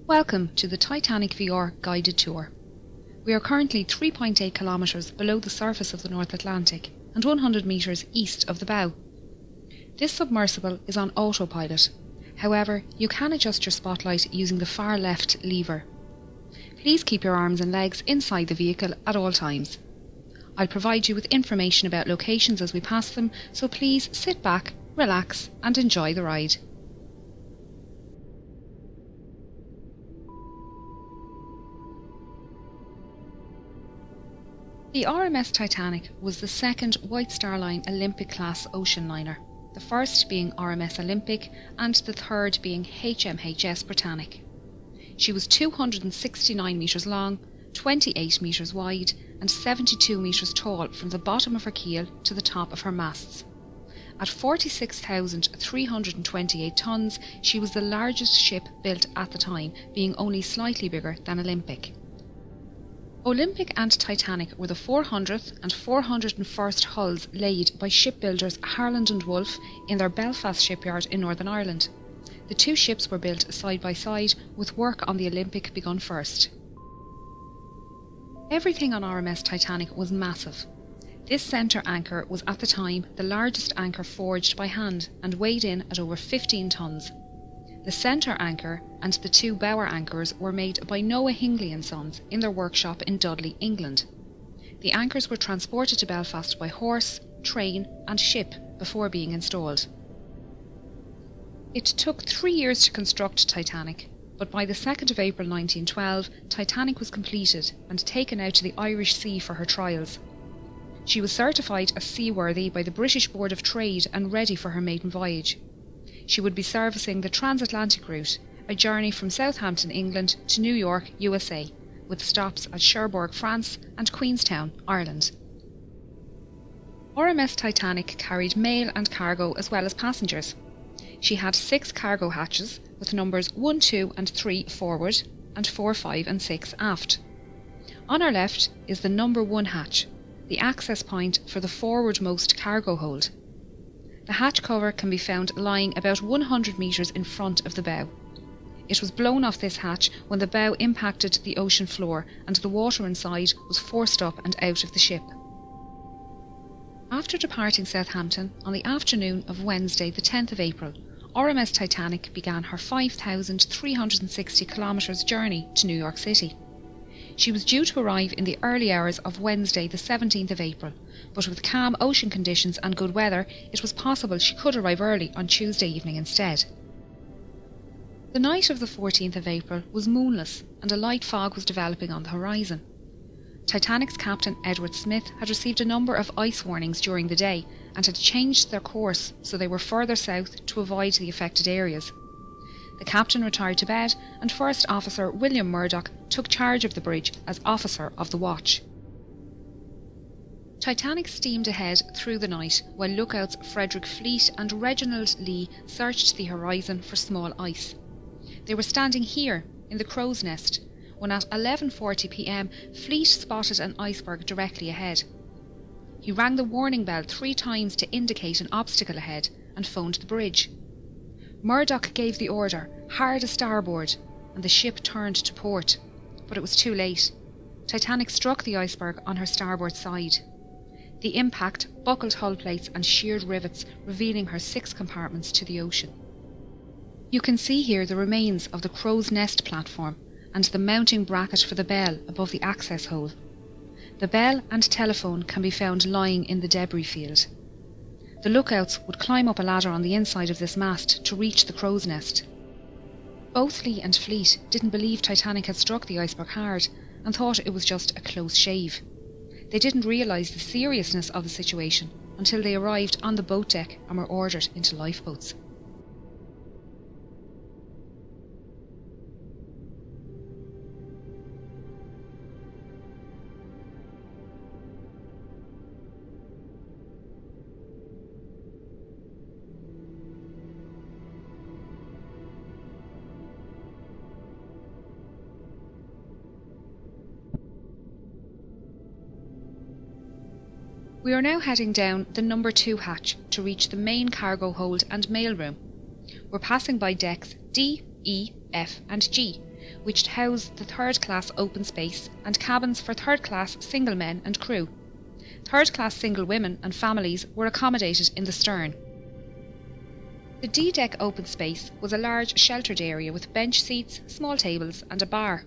Welcome to the Titanic VR guided tour. We are currently 3.8 kilometres below the surface of the North Atlantic and 100 metres east of the bow. This submersible is on autopilot. However, you can adjust your spotlight using the far left lever. Please keep your arms and legs inside the vehicle at all times. I'll provide you with information about locations as we pass them, so please sit back, relax and enjoy the ride. The RMS Titanic was the second White Star Line Olympic-class ocean liner, the first being RMS Olympic and the third being HMHS Britannic. She was 269 metres long, 28 metres wide and 72 metres tall from the bottom of her keel to the top of her masts. At 46,328 tonnes, she was the largest ship built at the time, being only slightly bigger than Olympic. Olympic and Titanic were the 400th and 401st hulls laid by shipbuilders Harland and Wolff in their Belfast shipyard in Northern Ireland. The two ships were built side by side, with work on the Olympic begun first. Everything on RMS Titanic was massive. This centre anchor was at the time the largest anchor forged by hand and weighed in at over 15 tonnes. The centre anchor and the two bower anchors were made by Noah Hingley and Sons in their workshop in Dudley, England. The anchors were transported to Belfast by horse, train and ship before being installed. It took 3 years to construct Titanic, but by the 2nd of April 1912, Titanic was completed and taken out to the Irish Sea for her trials. She was certified as seaworthy by the British Board of Trade and ready for her maiden voyage. She would be servicing the transatlantic route, a journey from Southampton, England to New York, USA, with stops at Cherbourg, France and Queenstown, Ireland. RMS Titanic carried mail and cargo as well as passengers. She had 6 cargo hatches with numbers 1, 2 and 3 forward and 4, 5 and 6 aft. On our left is the number 1 hatch, the access point for the forwardmost cargo hold. The hatch cover can be found lying about 100 metres in front of the bow. It was blown off this hatch when the bow impacted the ocean floor and the water inside was forced up and out of the ship. After departing Southampton on the afternoon of Wednesday the 10th of April, RMS Titanic began her 5,360 kilometres journey to New York City. She was due to arrive in the early hours of Wednesday the 17th of April, but with calm ocean conditions and good weather, it was possible she could arrive early on Tuesday evening instead. The night of the 14th of April was moonless and a light fog was developing on the horizon. Titanic's captain Edward Smith had received a number of ice warnings during the day and had changed their course so they were further south to avoid the affected areas. The captain retired to bed and First Officer William Murdoch took charge of the bridge as officer of the watch. Titanic steamed ahead through the night while lookouts Frederick Fleet and Reginald Lee searched the horizon for small ice. They were standing here in the crow's nest when at 11:40 p.m. Fleet spotted an iceberg directly ahead. He rang the warning bell 3 times to indicate an obstacle ahead and phoned the bridge. Murdoch gave the order, hard a starboard, and the ship turned to port, but it was too late. Titanic struck the iceberg on her starboard side. The impact buckled hull plates and sheared rivets, revealing her 6 compartments to the ocean. You can see here the remains of the crow's nest platform and the mounting bracket for the bell above the access hole. The bell and telephone can be found lying in the debris field. The lookouts would climb up a ladder on the inside of this mast to reach the crow's nest. Both Lee and Fleet didn't believe Titanic had struck the iceberg hard and thought it was just a close shave. They didn't realise the seriousness of the situation until they arrived on the boat deck and were ordered into lifeboats. We are now heading down the number 2 hatch to reach the main cargo hold and mailroom. We're passing by decks D, E, F and G, which housed the third-class open space and cabins for third-class single men and crew. Third-class single women and families were accommodated in the stern. The D-deck open space was a large sheltered area with bench seats, small tables and a bar.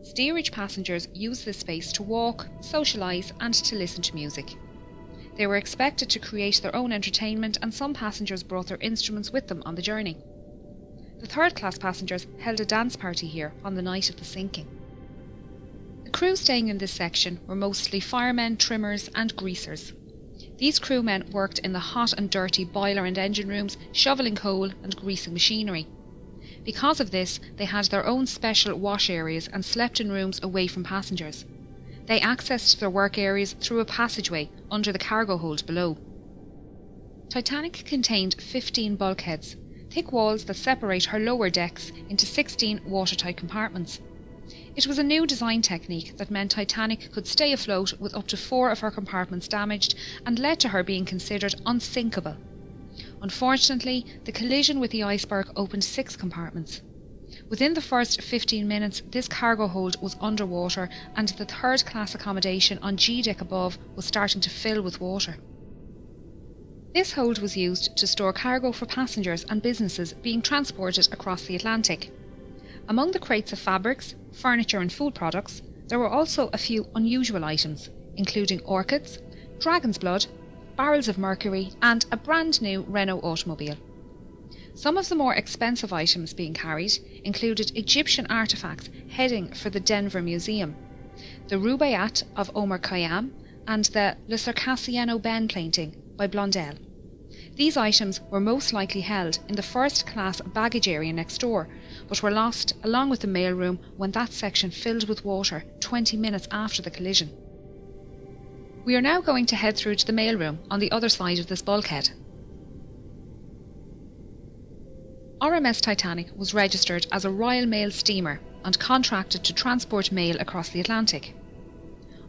Steerage passengers used this space to walk, socialise and to listen to music. They were expected to create their own entertainment, and some passengers brought their instruments with them on the journey. The third-class passengers held a dance party here on the night of the sinking. The crew staying in this section were mostly firemen, trimmers and greasers. These crewmen worked in the hot and dirty boiler and engine rooms, shoveling coal and greasing machinery. Because of this, they had their own special wash areas and slept in rooms away from passengers. They accessed their work areas through a passageway under the cargo hold below. Titanic contained 15 bulkheads, thick walls that separate her lower decks into 16 watertight compartments. It was a new design technique that meant Titanic could stay afloat with up to 4 of her compartments damaged, and led to her being considered unsinkable. Unfortunately, the collision with the iceberg opened 6 compartments. Within the first 15 minutes, this cargo hold was underwater, and the third-class accommodation on G-deck above was starting to fill with water. This hold was used to store cargo for passengers and businesses being transported across the Atlantic. Among the crates of fabrics, furniture and food products, there were also a few unusual items, including orchids, dragon's blood, barrels of mercury and a brand new Renault automobile. Some of the more expensive items being carried included Egyptian artefacts heading for the Denver Museum, the Rubaiyat of Omar Khayyam and the Le Circassiano Ben painting by Blondel. These items were most likely held in the first-class baggage area next door, but were lost along with the mailroom when that section filled with water 20 minutes after the collision. We are now going to head through to the mailroom on the other side of this bulkhead. RMS Titanic was registered as a Royal Mail steamer and contracted to transport mail across the Atlantic.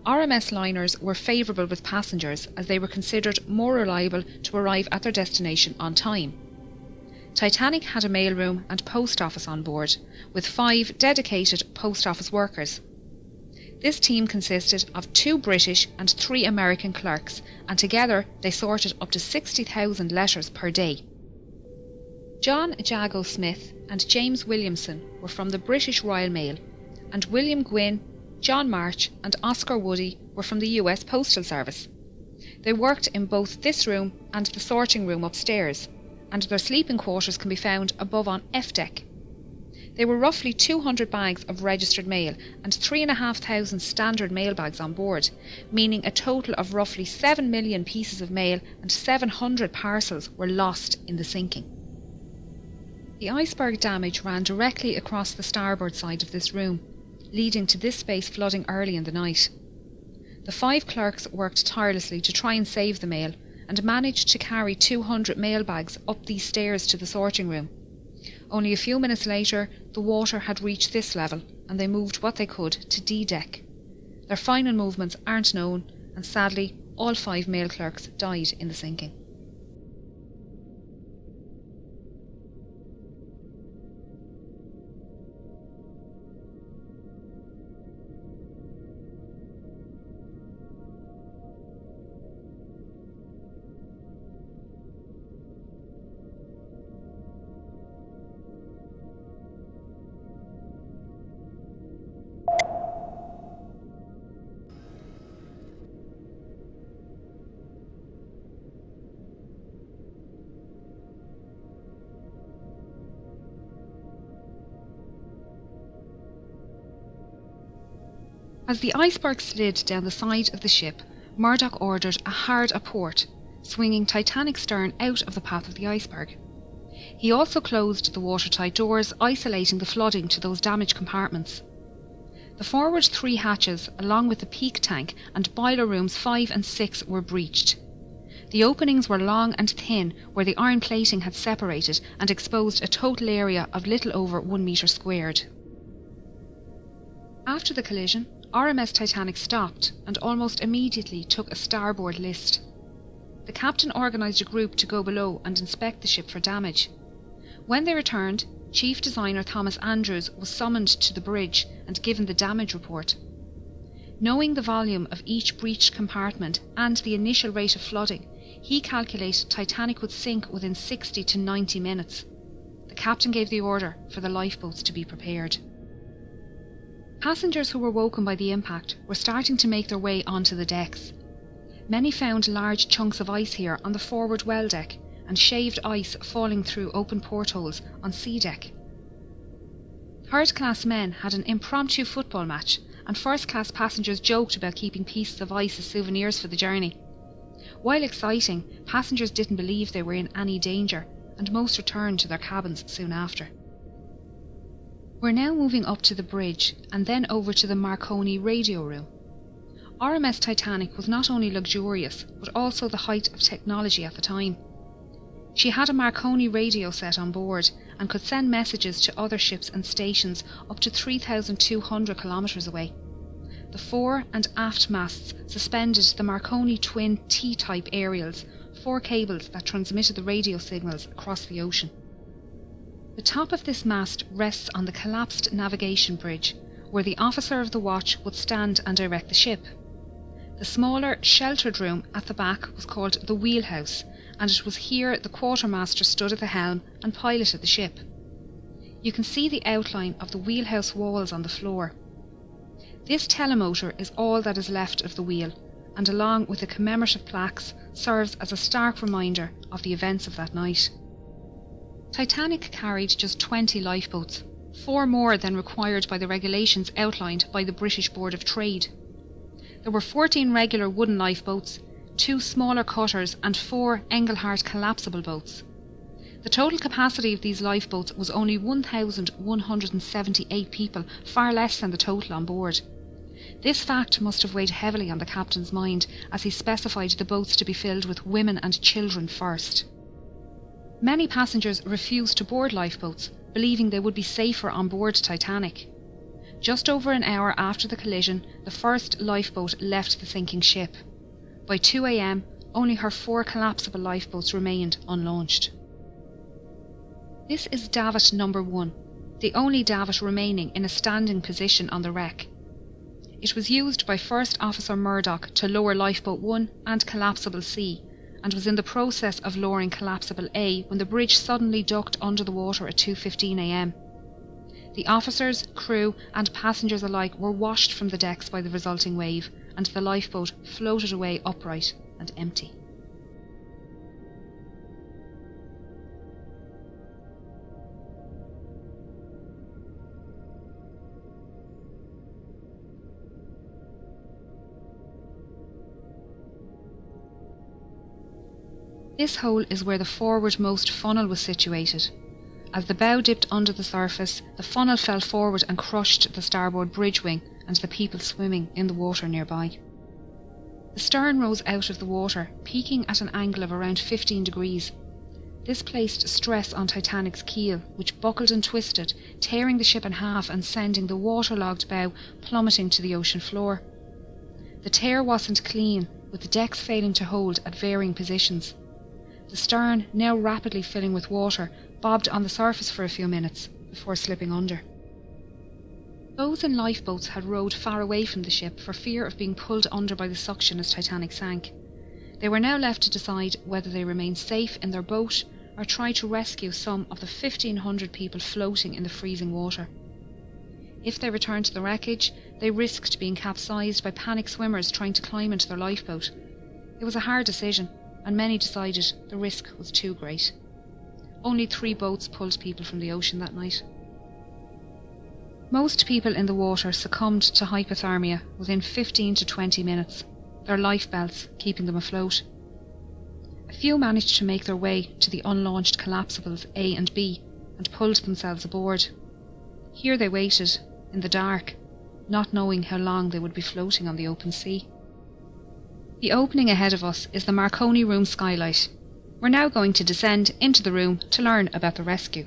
RMS liners were favourable with passengers as they were considered more reliable to arrive at their destination on time. Titanic had a mailroom and post office on board, with 5 dedicated post office workers. This team consisted of 2 British and 3 American clerks, and together they sorted up to 60,000 letters per day. John Jago Smith and James Williamson were from the British Royal Mail, and William Gwynne, John March and Oscar Woody were from the US Postal Service. They worked in both this room and the sorting room upstairs, and their sleeping quarters can be found above on F deck. There were roughly 200 bags of registered mail and 3,500 standard mail bags on board, meaning a total of roughly 7 million pieces of mail and 700 parcels were lost in the sinking. The iceberg damage ran directly across the starboard side of this room, leading to this space flooding early in the night. The 5 clerks worked tirelessly to try and save the mail, and managed to carry 200 mail bags up these stairs to the sorting room. Only a few minutes later, the water had reached this level, and they moved what they could to D-deck. Their final movements aren't known, and sadly, all 5 mail clerks died in the sinking. As the iceberg slid down the side of the ship, Murdoch ordered a hard aport, swinging Titanic's stern out of the path of the iceberg. He also closed the watertight doors, isolating the flooding to those damaged compartments. The forward 3 hatches, along with the peak tank and boiler rooms 5 and 6, were breached. The openings were long and thin, where the iron plating had separated and exposed a total area of little over 1 metre squared. After the collision, RMS Titanic stopped and almost immediately took a starboard list. The captain organised a group to go below and inspect the ship for damage. When they returned, Chief Designer Thomas Andrews was summoned to the bridge and given the damage report. Knowing the volume of each breached compartment and the initial rate of flooding, he calculated Titanic would sink within 60 to 90 minutes. The captain gave the order for the lifeboats to be prepared. Passengers who were woken by the impact were starting to make their way onto the decks. Many found large chunks of ice here on the forward well deck and shaved ice falling through open portholes on sea deck. Third-class men had an impromptu football match, and first-class passengers joked about keeping pieces of ice as souvenirs for the journey. While exciting, passengers didn't believe they were in any danger, and most returned to their cabins soon after. We're now moving up to the bridge and then over to the Marconi radio room. RMS Titanic was not only luxurious, but also the height of technology at the time. She had a Marconi radio set on board and could send messages to other ships and stations up to 3,200 kilometres away. The fore and aft masts suspended the Marconi twin T-type aerials, 4 cables that transmitted the radio signals across the ocean. The top of this mast rests on the collapsed navigation bridge, where the officer of the watch would stand and direct the ship. The smaller, sheltered room at the back was called the wheelhouse, and it was here the quartermaster stood at the helm and piloted the ship. You can see the outline of the wheelhouse walls on the floor. This telemotor is all that is left of the wheel, and along with the commemorative plaques, serves as a stark reminder of the events of that night. Titanic carried just 20 lifeboats, 4 more than required by the regulations outlined by the British Board of Trade. There were 14 regular wooden lifeboats, 2 smaller cutters and 4 Engelhart collapsible boats. The total capacity of these lifeboats was only 1,178 people, far less than the total on board. This fact must have weighed heavily on the captain's mind as he specified the boats to be filled with women and children first. Many passengers refused to board lifeboats, believing they would be safer on board Titanic. Just over an hour after the collision, the first lifeboat left the sinking ship. By 2 a.m, only her 4 collapsible lifeboats remained unlaunched. This is davit number 1, the only davit remaining in a standing position on the wreck. It was used by First Officer Murdoch to lower Lifeboat 1 and Collapsible C, and was in the process of lowering Collapsible A when the bridge suddenly ducked under the water at 2:15 a.m. The officers, crew and passengers alike were washed from the decks by the resulting wave, and the lifeboat floated away upright and empty. This hole is where the forwardmost funnel was situated. As the bow dipped under the surface, the funnel fell forward and crushed the starboard bridge wing and the people swimming in the water nearby. The stern rose out of the water, peaking at an angle of around 15 degrees. This placed stress on Titanic's keel, which buckled and twisted, tearing the ship in half and sending the waterlogged bow plummeting to the ocean floor. The tear wasn't clean, with the decks failing to hold at varying positions. The stern, now rapidly filling with water, bobbed on the surface for a few minutes before slipping under. Those in lifeboats had rowed far away from the ship for fear of being pulled under by the suction as Titanic sank. They were now left to decide whether they remain safe in their boat or try to rescue some of the 1,500 people floating in the freezing water. If they returned to the wreckage, they risked being capsized by panicked swimmers trying to climb into their lifeboat. It was a hard decision, and many decided the risk was too great. Only 3 boats pulled people from the ocean that night. Most people in the water succumbed to hypothermia within 15 to 20 minutes, their life belts keeping them afloat. A few managed to make their way to the unlaunched collapsibles A and B and pulled themselves aboard. Here they waited, in the dark, not knowing how long they would be floating on the open sea. The opening ahead of us is the Marconi room skylight. We're now going to descend into the room to learn about the rescue.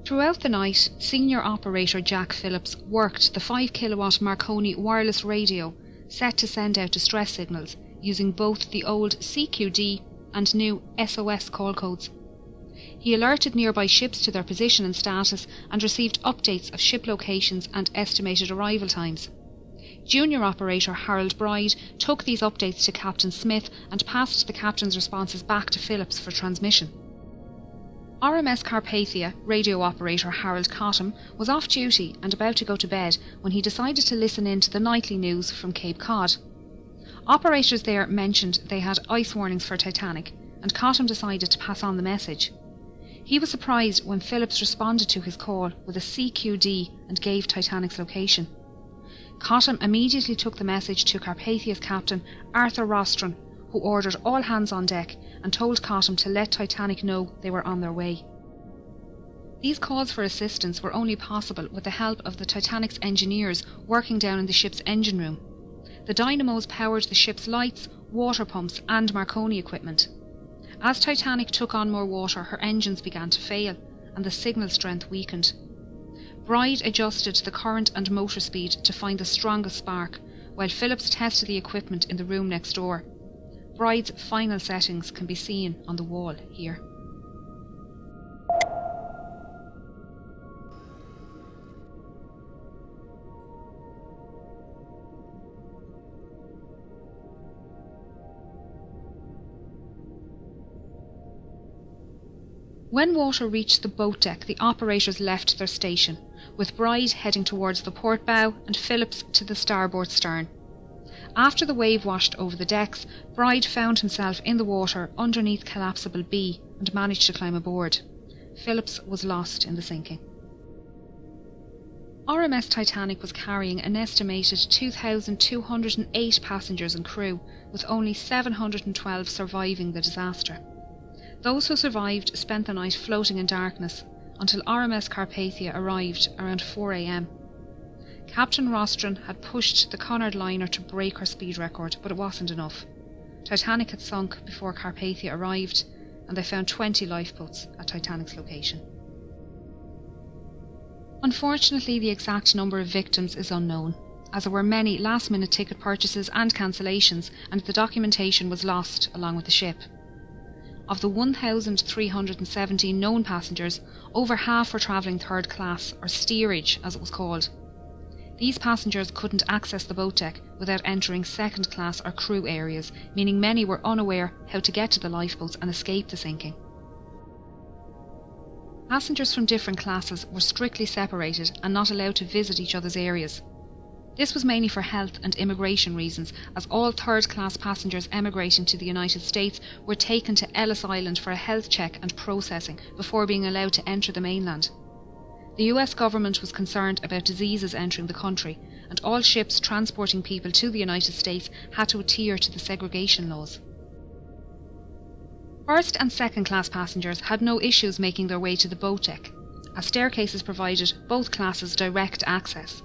Throughout the night, senior operator Jack Phillips worked the 5 kW Marconi wireless radio set to send out distress signals using both the old CQD and new SOS call codes. He alerted nearby ships to their position and status and received updates of ship locations and estimated arrival times. Junior operator Harold Bride took these updates to Captain Smith and passed the captain's responses back to Phillips for transmission. RMS Carpathia radio operator Harold Cottam was off duty and about to go to bed when he decided to listen in to the nightly news from Cape Cod. Operators there mentioned they had ice warnings for Titanic, and Cottam decided to pass on the message. He was surprised when Phillips responded to his call with a CQD and gave Titanic's location. Cottam immediately took the message to Carpathia's captain, Arthur Rostron, who ordered all hands on deck and told Cottam to let Titanic know they were on their way. These calls for assistance were only possible with the help of the Titanic's engineers working down in the ship's engine room. The dynamos powered the ship's lights, water pumps and Marconi equipment. As Titanic took on more water, her engines began to fail and the signal strength weakened. Bride adjusted the current and motor speed to find the strongest spark, while Phillips tested the equipment in the room next door. Bride's final settings can be seen on the wall here. When water reached the boat deck, the operators left their station, with Bride heading towards the port bow and Phillips to the starboard stern. After the wave washed over the decks, Bride found himself in the water underneath collapsible B and managed to climb aboard. Phillips was lost in the sinking. RMS Titanic was carrying an estimated 2,208 passengers and crew, with only 712 surviving the disaster. Those who survived spent the night floating in darkness until RMS Carpathia arrived around 4 a.m. Captain Rostron had pushed the Cunard liner to break her speed record, but it wasn't enough. Titanic had sunk before Carpathia arrived, and they found 20 lifeboats at Titanic's location. Unfortunately, the exact number of victims is unknown, as there were many last-minute ticket purchases and cancellations, and the documentation was lost along with the ship. Of the 1,317 known passengers, over half were travelling third class, or steerage as it was called. These passengers couldn't access the boat deck without entering second class or crew areas, meaning many were unaware how to get to the lifeboats and escape the sinking. Passengers from different classes were strictly separated and not allowed to visit each other's areas. This was mainly for health and immigration reasons, as all third-class passengers emigrating to the United States were taken to Ellis Island for a health check and processing before being allowed to enter the mainland. The US government was concerned about diseases entering the country, and all ships transporting people to the United States had to adhere to the segregation laws. First and second class passengers had no issues making their way to the boat deck, as staircases provided both classes direct access.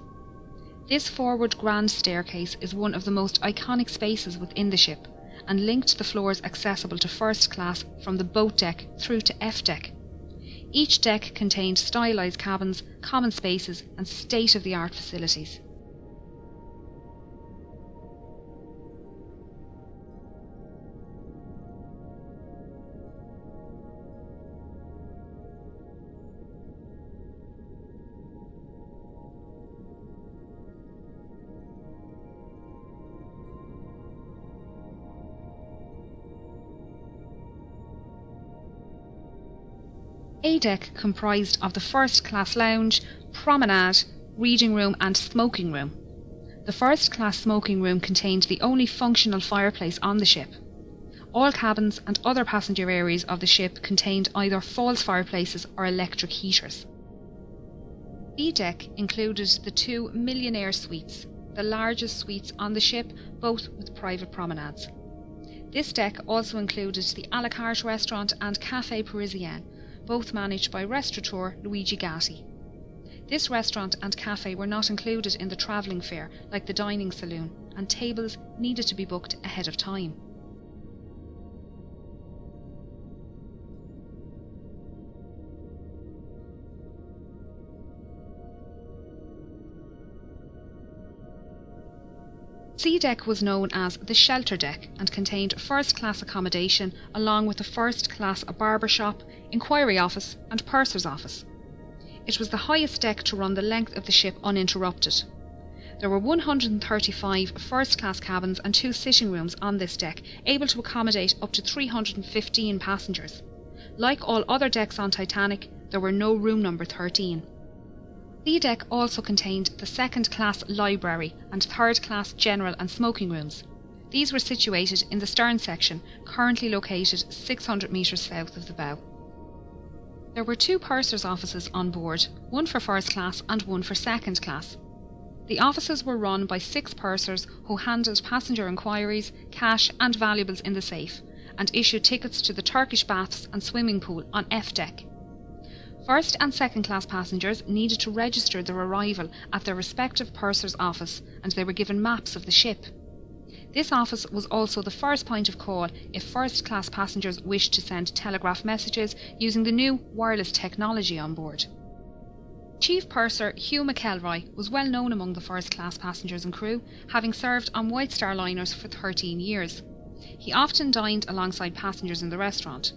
This forward grand staircase is one of the most iconic spaces within the ship, and linked the floors accessible to first class from the boat deck through to F deck. Each deck contained stylised cabins, common spaces and state-of-the-art facilities. A deck comprised of the first class lounge, promenade, reading room and smoking room. The first class smoking room contained the only functional fireplace on the ship. All cabins and other passenger areas of the ship contained either false fireplaces or electric heaters. B deck included the 2 millionaire suites, the largest suites on the ship, both with private promenades. This deck also included the a la carte restaurant and Café Parisien, both managed by restaurateur Luigi Gatti. This restaurant and cafe were not included in the travelling fare like the dining saloon, and tables needed to be booked ahead of time. C deck was known as the shelter deck and contained first-class accommodation along with a first-class barber shop, inquiry office and purser's office. It was the highest deck to run the length of the ship uninterrupted. There were 135 first-class cabins and 2 sitting rooms on this deck, able to accommodate up to 315 passengers. Like all other decks on Titanic, there were no room number 13. C deck also contained the second-class library and third-class general and smoking rooms. These were situated in the stern section, currently located 600 metres south of the bow. There were 2 purser's offices on board, one for first class and one for second class. The offices were run by 6 pursers who handled passenger inquiries, cash and valuables in the safe, and issued tickets to the Turkish baths and swimming pool on F deck. First and second class passengers needed to register their arrival at their respective purser's office, and they were given maps of the ship. This office was also the first point of call if first class passengers wished to send telegraph messages using the new wireless technology on board. Chief Purser Hugh McElroy was well known among the first class passengers and crew, having served on White Star liners for 13 years. He often dined alongside passengers in the restaurant.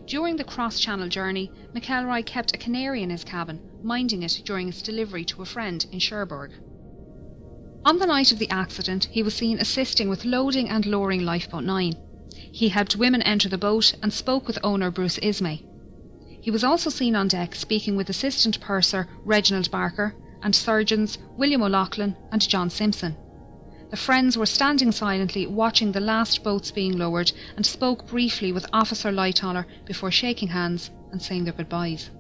During the cross-channel journey, McElroy kept a canary in his cabin, minding it during its delivery to a friend in Cherbourg. On the night of the accident, he was seen assisting with loading and lowering Lifeboat 9. He helped women enter the boat and spoke with owner Bruce Ismay. He was also seen on deck speaking with Assistant Purser Reginald Barker and surgeons William O'Loughlin and John Simpson. The friends were standing silently watching the last boats being lowered and spoke briefly with Officer Lightoller before shaking hands and saying their goodbyes.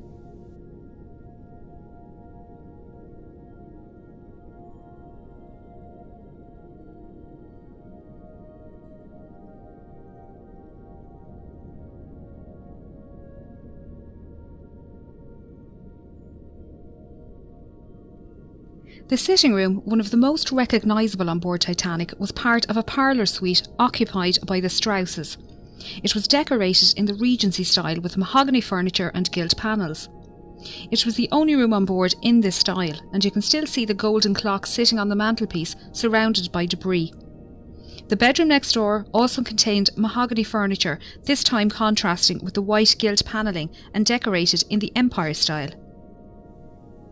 The sitting room, one of the most recognisable on board Titanic, was part of a parlour suite occupied by the Strausses. It was decorated in the Regency style with mahogany furniture and gilt panels. It was the only room on board in this style, and you can still see the golden clock sitting on the mantelpiece surrounded by debris. The bedroom next door also contained mahogany furniture, this time contrasting with the white gilt panelling and decorated in the Empire style.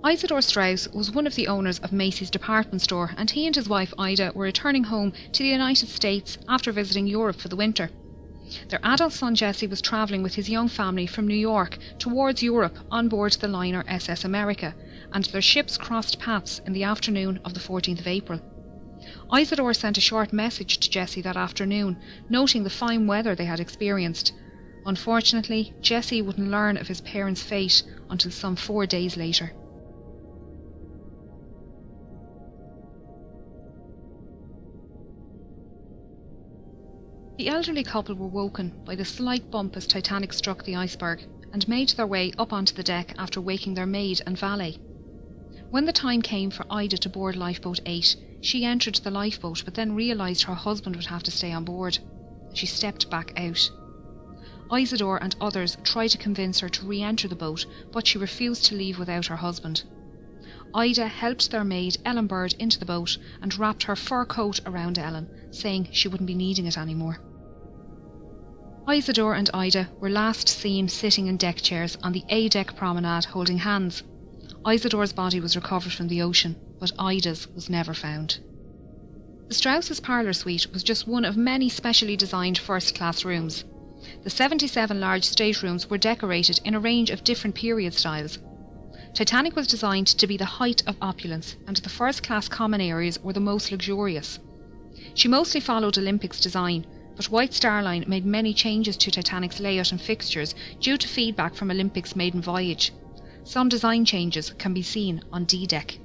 Isidore Strauss was one of the owners of Macy's department store, and he and his wife Ida were returning home to the United States after visiting Europe for the winter. Their adult son Jesse was travelling with his young family from New York towards Europe on board the liner SS America, and their ships crossed paths in the afternoon of the 14th of April. Isidore sent a short message to Jesse that afternoon, noting the fine weather they had experienced. Unfortunately, Jesse wouldn't learn of his parents' fate until some 4 days later. The elderly couple were woken by the slight bump as Titanic struck the iceberg, and made their way up onto the deck after waking their maid and valet. When the time came for Ida to board Lifeboat 8, she entered the lifeboat but then realised her husband would have to stay on board. She stepped back out. Isidore and others tried to convince her to re-enter the boat, but she refused to leave without her husband. Ida helped their maid Ellen Bird into the boat and wrapped her fur coat around Ellen, saying she wouldn't be needing it anymore. Isidore and Ida were last seen sitting in deck chairs on the A-deck promenade holding hands. Isidore's body was recovered from the ocean, but Ida's was never found. The Strausses' parlour suite was just one of many specially designed first-class rooms. The 77 large staterooms were decorated in a range of different period styles. Titanic was designed to be the height of opulence, and the first-class common areas were the most luxurious. She mostly followed Olympic's design, but White Star Line made many changes to Titanic's layout and fixtures due to feedback from Olympic's maiden voyage. Some design changes can be seen on D-deck.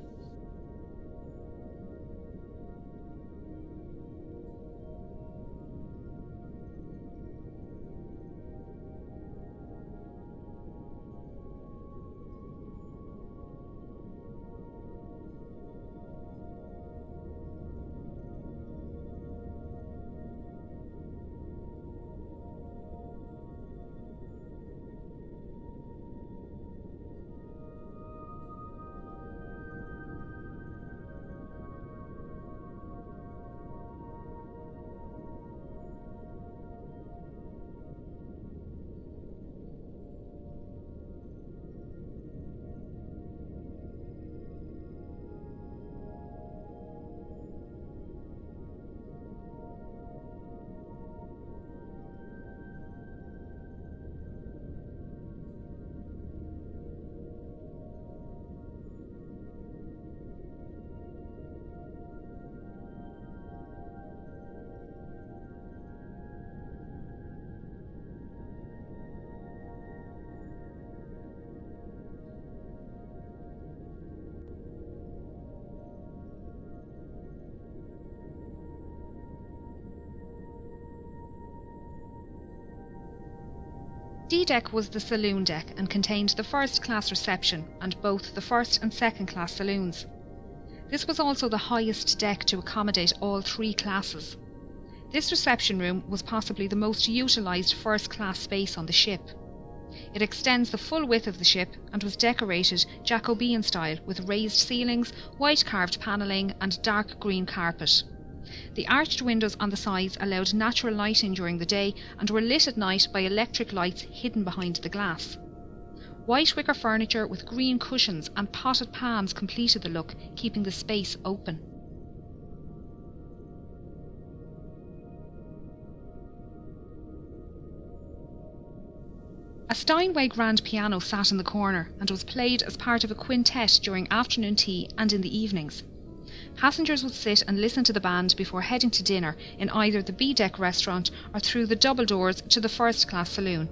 D deck was the saloon deck and contained the first class reception and both the first and second class saloons. This was also the highest deck to accommodate all three classes. This reception room was possibly the most utilised first class space on the ship. It extends the full width of the ship and was decorated Jacobean style with raised ceilings, white carved panelling and dark green carpet. The arched windows on the sides allowed natural lighting during the day and were lit at night by electric lights hidden behind the glass. White wicker furniture with green cushions and potted palms completed the look, keeping the space open. A Steinway grand piano sat in the corner and was played as part of a quintet during afternoon tea and in the evenings. Passengers would sit and listen to the band before heading to dinner in either the B-deck restaurant or through the double doors to the first-class saloon.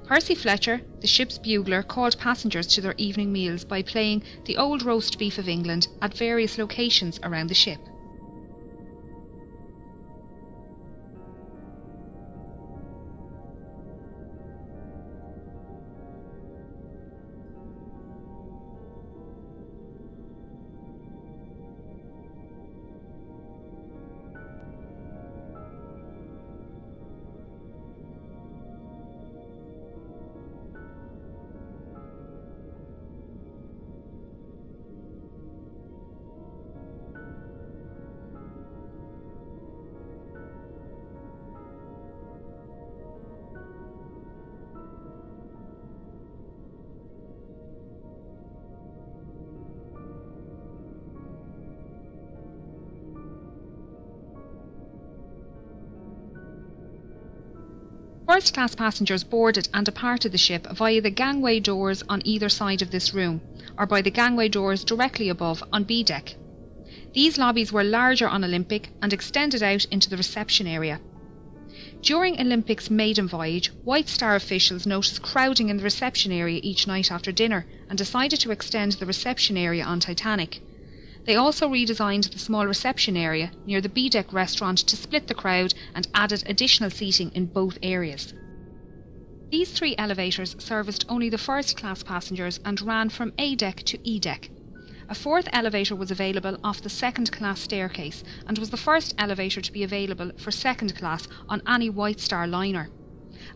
Percy Fletcher, the ship's bugler, called passengers to their evening meals by playing the Old Roast Beef of England at various locations around the ship. First-class passengers boarded and departed the ship via the gangway doors on either side of this room, or by the gangway doors directly above on B deck. These lobbies were larger on Olympic and extended out into the reception area. During Olympic's maiden voyage, White Star officials noticed crowding in the reception area each night after dinner and decided to extend the reception area on Titanic. They also redesigned the small reception area near the B-deck restaurant to split the crowd and added additional seating in both areas. These three elevators serviced only the first-class passengers and ran from A-deck to E-deck. A fourth elevator was available off the second-class staircase and was the first elevator to be available for second class on any White Star liner.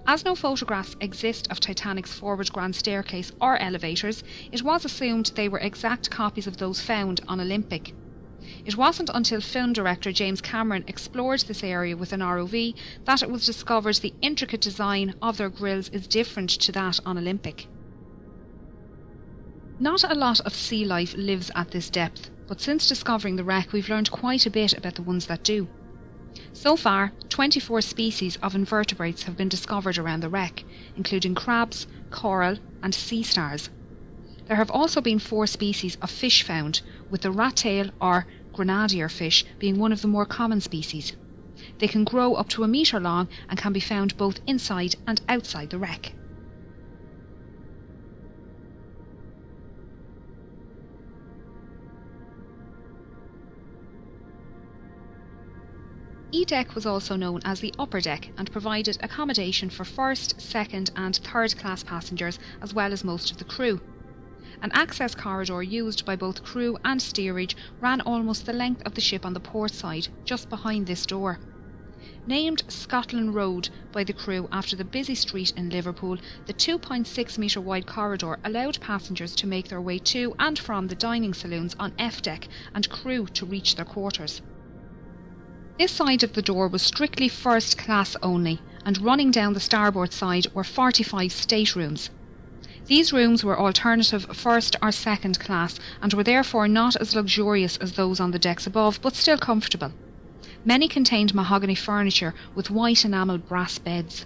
As no photographs exist of Titanic's forward grand staircase or elevators, it was assumed they were exact copies of those found on Olympic. It wasn't until film director James Cameron explored this area with an ROV that it was discovered the intricate design of their grilles is different to that on Olympic. Not a lot of sea life lives at this depth, but since discovering the wreck we've learned quite a bit about the ones that do. So far, 24 species of invertebrates have been discovered around the wreck, including crabs, coral and sea stars. There have also been 4 species of fish found, with the rat-tail or grenadier fish being one of the more common species. They can grow up to 1 metre long and can be found both inside and outside the wreck. E-deck was also known as the upper deck and provided accommodation for first, second and third class passengers as well as most of the crew. An access corridor used by both crew and steerage ran almost the length of the ship on the port side, just behind this door. Named Scotland Road by the crew after the busy street in Liverpool, the 2.6 metre wide corridor allowed passengers to make their way to and from the dining saloons on F deck and crew to reach their quarters. This side of the door was strictly first class only, and running down the starboard side were 45 staterooms. These rooms were alternative first or second class and were therefore not as luxurious as those on the decks above, but still comfortable. Many contained mahogany furniture with white enamelled brass beds.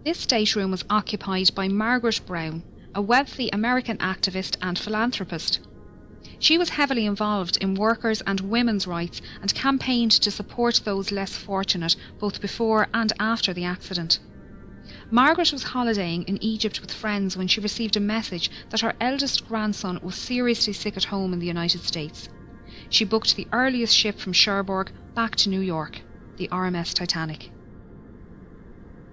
This stateroom was occupied by Margaret Brown, a wealthy American activist and philanthropist. She was heavily involved in workers' and women's rights and campaigned to support those less fortunate both before and after the accident. Margaret was holidaying in Egypt with friends when she received a message that her eldest grandson was seriously sick at home in the United States. She booked the earliest ship from Cherbourg back to New York, the RMS Titanic.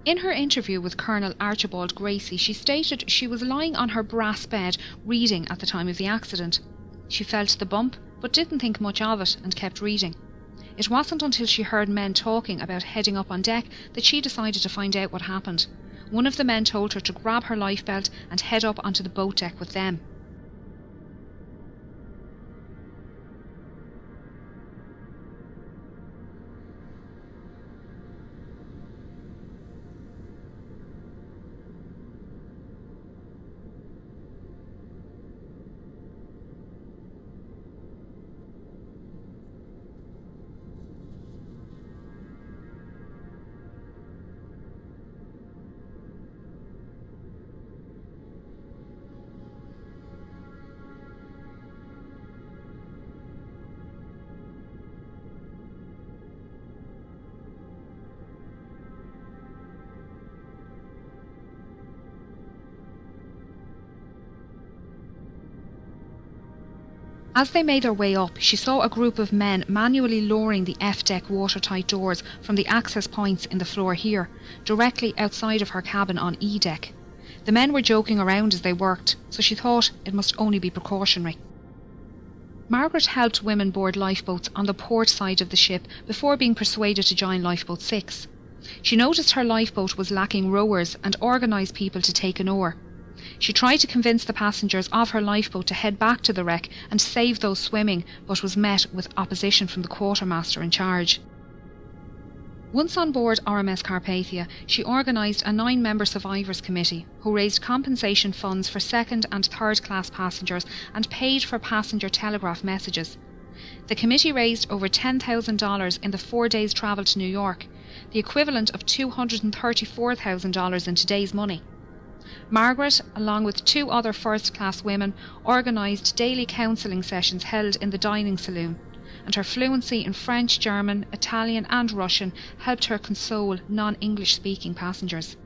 In her interview with Colonel Archibald Gracie, she stated she was lying on her brass bed reading at the time of the accident. She felt the bump, but didn't think much of it and kept reading. It wasn't until she heard men talking about heading up on deck that she decided to find out what happened. One of the men told her to grab her lifebelt and head up onto the boat deck with them. As they made their way up, she saw a group of men manually lowering the F-deck watertight doors from the access points in the floor here, directly outside of her cabin on E-deck. The men were joking around as they worked, so she thought it must only be precautionary. Margaret helped women board lifeboats on the port side of the ship before being persuaded to join Lifeboat 6. She noticed her lifeboat was lacking rowers and organised people to take an oar. She tried to convince the passengers of her lifeboat to head back to the wreck and save those swimming, but was met with opposition from the quartermaster in charge. Once on board RMS Carpathia, she organised a 9-member survivors committee who raised compensation funds for second and third class passengers and paid for passenger telegraph messages. The committee raised over $10,000 in the 4 days' travel to New York, the equivalent of $234,000 in today's money. Margaret, along with 2 other first-class women, organised daily counselling sessions held in the dining saloon, and her fluency in French, German, Italian and Russian helped her console non-English speaking passengers.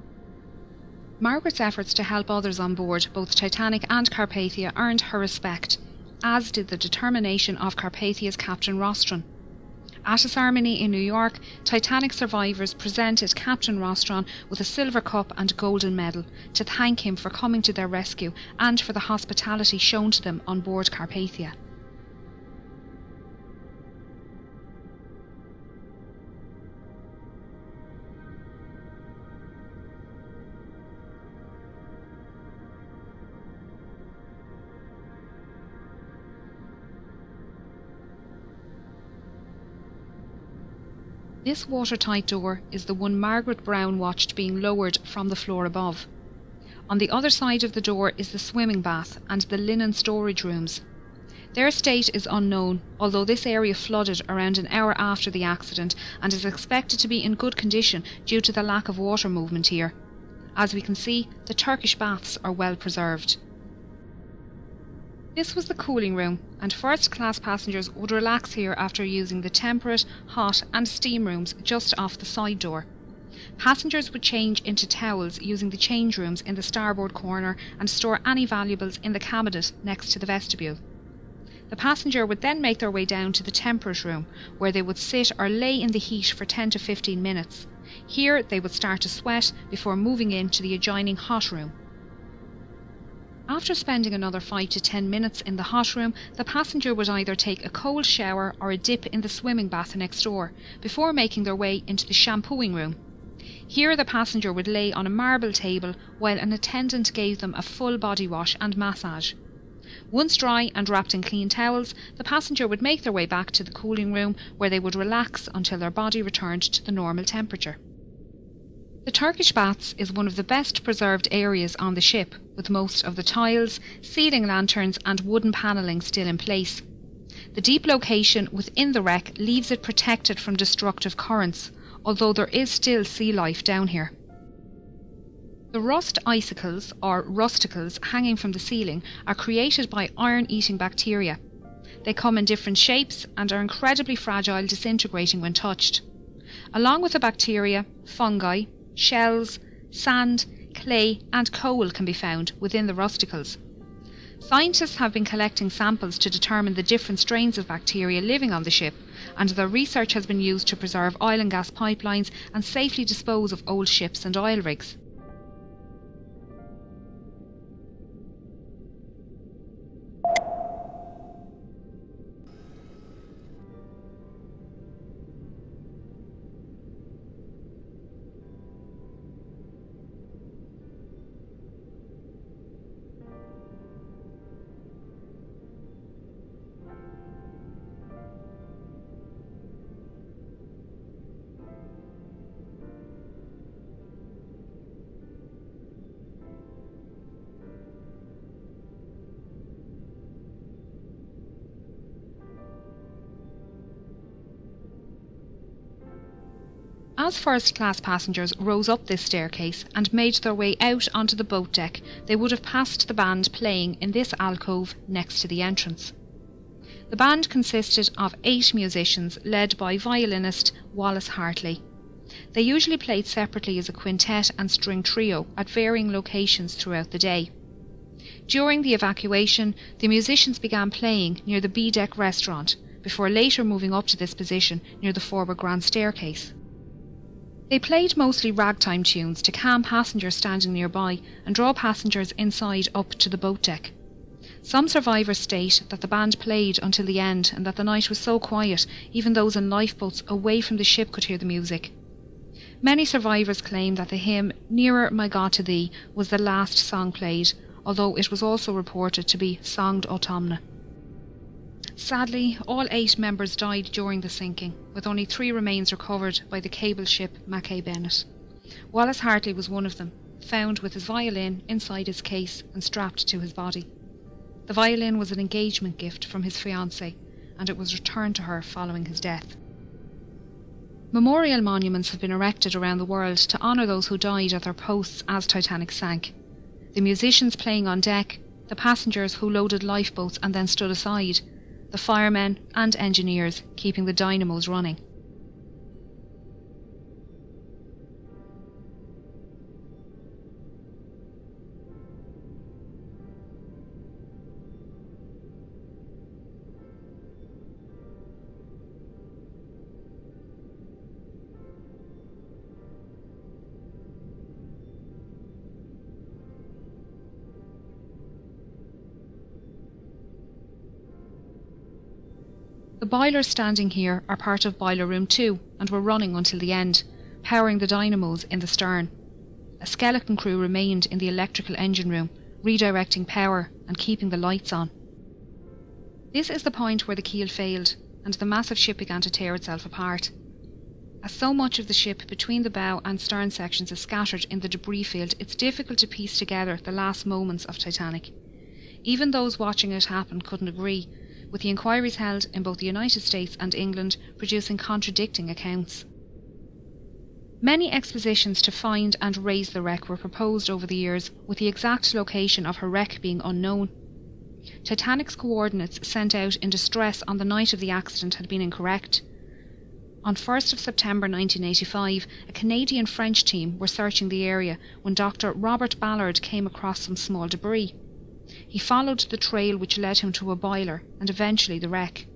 Margaret's efforts to help others on board both Titanic and Carpathia earned her respect, as did the determination of Carpathia's Captain Rostron. At a ceremony in New York, Titanic survivors presented Captain Rostron with a silver cup and golden medal to thank him for coming to their rescue and for the hospitality shown to them on board Carpathia. This watertight door is the one Margaret Brown watched being lowered from the floor above. On the other side of the door is the swimming bath and the linen storage rooms. Their state is unknown, although this area flooded around an hour after the accident and is expected to be in good condition due to the lack of water movement here. As we can see, the Turkish baths are well preserved. This was the cooling room, and first-class passengers would relax here after using the temperate, hot and steam rooms just off the side door. Passengers would change into towels using the change rooms in the starboard corner and store any valuables in the cabinet next to the vestibule. The passenger would then make their way down to the temperate room, where they would sit or lay in the heat for 10 to 15 minutes. Here they would start to sweat before moving into the adjoining hot room. After spending another 5 to 10 minutes in the hot room, the passenger would either take a cold shower or a dip in the swimming bath next door, before making their way into the shampooing room. Here the passenger would lay on a marble table while an attendant gave them a full body wash and massage. Once dry and wrapped in clean towels, the passenger would make their way back to the cooling room, where they would relax until their body returned to the normal temperature. The Turkish baths is one of the best preserved areas on the ship, with most of the tiles, ceiling lanterns and wooden panelling still in place. The deep location within the wreck leaves it protected from destructive currents, although there is still sea life down here. The rust icicles, or rusticles, hanging from the ceiling are created by iron-eating bacteria. They come in different shapes and are incredibly fragile, disintegrating when touched. Along with the bacteria, fungi, shells, sand, clay and coal can be found within the rusticles. Scientists have been collecting samples to determine the different strains of bacteria living on the ship, and their research has been used to preserve oil and gas pipelines and safely dispose of old ships and oil rigs. As first-class passengers rose up this staircase and made their way out onto the boat deck, they would have passed the band playing in this alcove next to the entrance. The band consisted of 8 musicians led by violinist Wallace Hartley. They usually played separately as a quintet and string trio at varying locations throughout the day. During the evacuation, the musicians began playing near the B-deck restaurant, before later moving up to this position near the forward grand staircase. They played mostly ragtime tunes to calm passengers standing nearby and draw passengers inside up to the boat deck. Some survivors state that the band played until the end and that the night was so quiet even those in lifeboats away from the ship could hear the music. Many survivors claim that the hymn "Nearer My God to Thee" was the last song played, although it was also reported to be "Songed Autumna." Sadly, all 8 members died during the sinking, with only 3 remains recovered by the cable ship Mackay Bennett. Wallace Hartley was one of them, found with his violin inside his case and strapped to his body. The violin was an engagement gift from his fiancée, and it was returned to her following his death. Memorial monuments have been erected around the world to honour those who died at their posts as Titanic sank. The musicians playing on deck, the passengers who loaded lifeboats and then stood aside, the firemen and engineers keeping the dynamos running. The boilers standing here are part of Boiler Room 2 and were running until the end, powering the dynamos in the stern. A skeleton crew remained in the electrical engine room, redirecting power and keeping the lights on. This is the point where the keel failed and the massive ship began to tear itself apart. As so much of the ship between the bow and stern sections is scattered in the debris field, it's difficult to piece together the last moments of Titanic. Even those watching it happen couldn't agree, with the inquiries held in both the United States and England producing contradicting accounts. Many expositions to find and raise the wreck were proposed over the years, with the exact location of her wreck being unknown. Titanic's coordinates sent out in distress on the night of the accident had been incorrect. On 1st of September 1985, a Canadian-French team were searching the area when Dr. Robert Ballard came across some small debris. He followed the trail which led him to a boiler and eventually the wreck.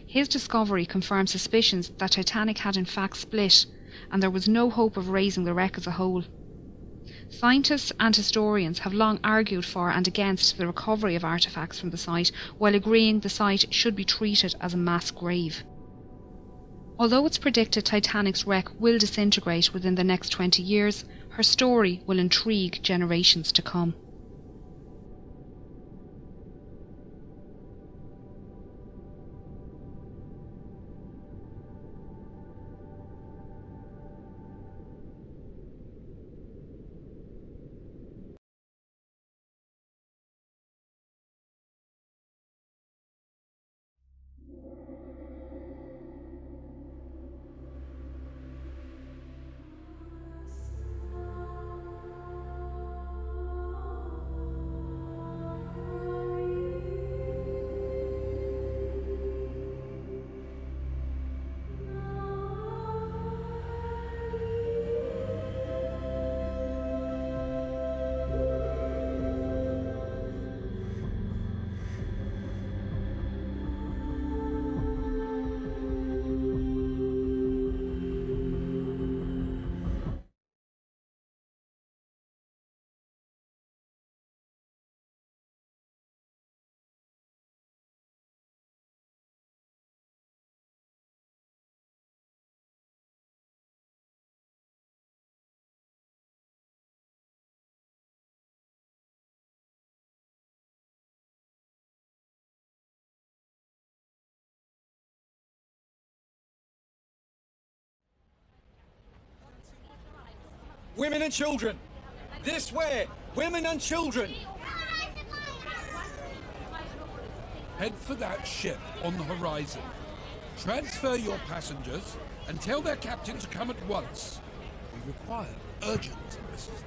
His discovery confirmed suspicions that Titanic had in fact split, and there was no hope of raising the wreck as a whole. Scientists and historians have long argued for and against the recovery of artefacts from the site, while agreeing the site should be treated as a mass grave. Although it's predicted Titanic's wreck will disintegrate within the next 20 years, her story will intrigue generations to come. Women and children! This way! Women and children! Head for that ship on the horizon. Transfer your passengers and tell their captain to come at once. We require urgent assistance.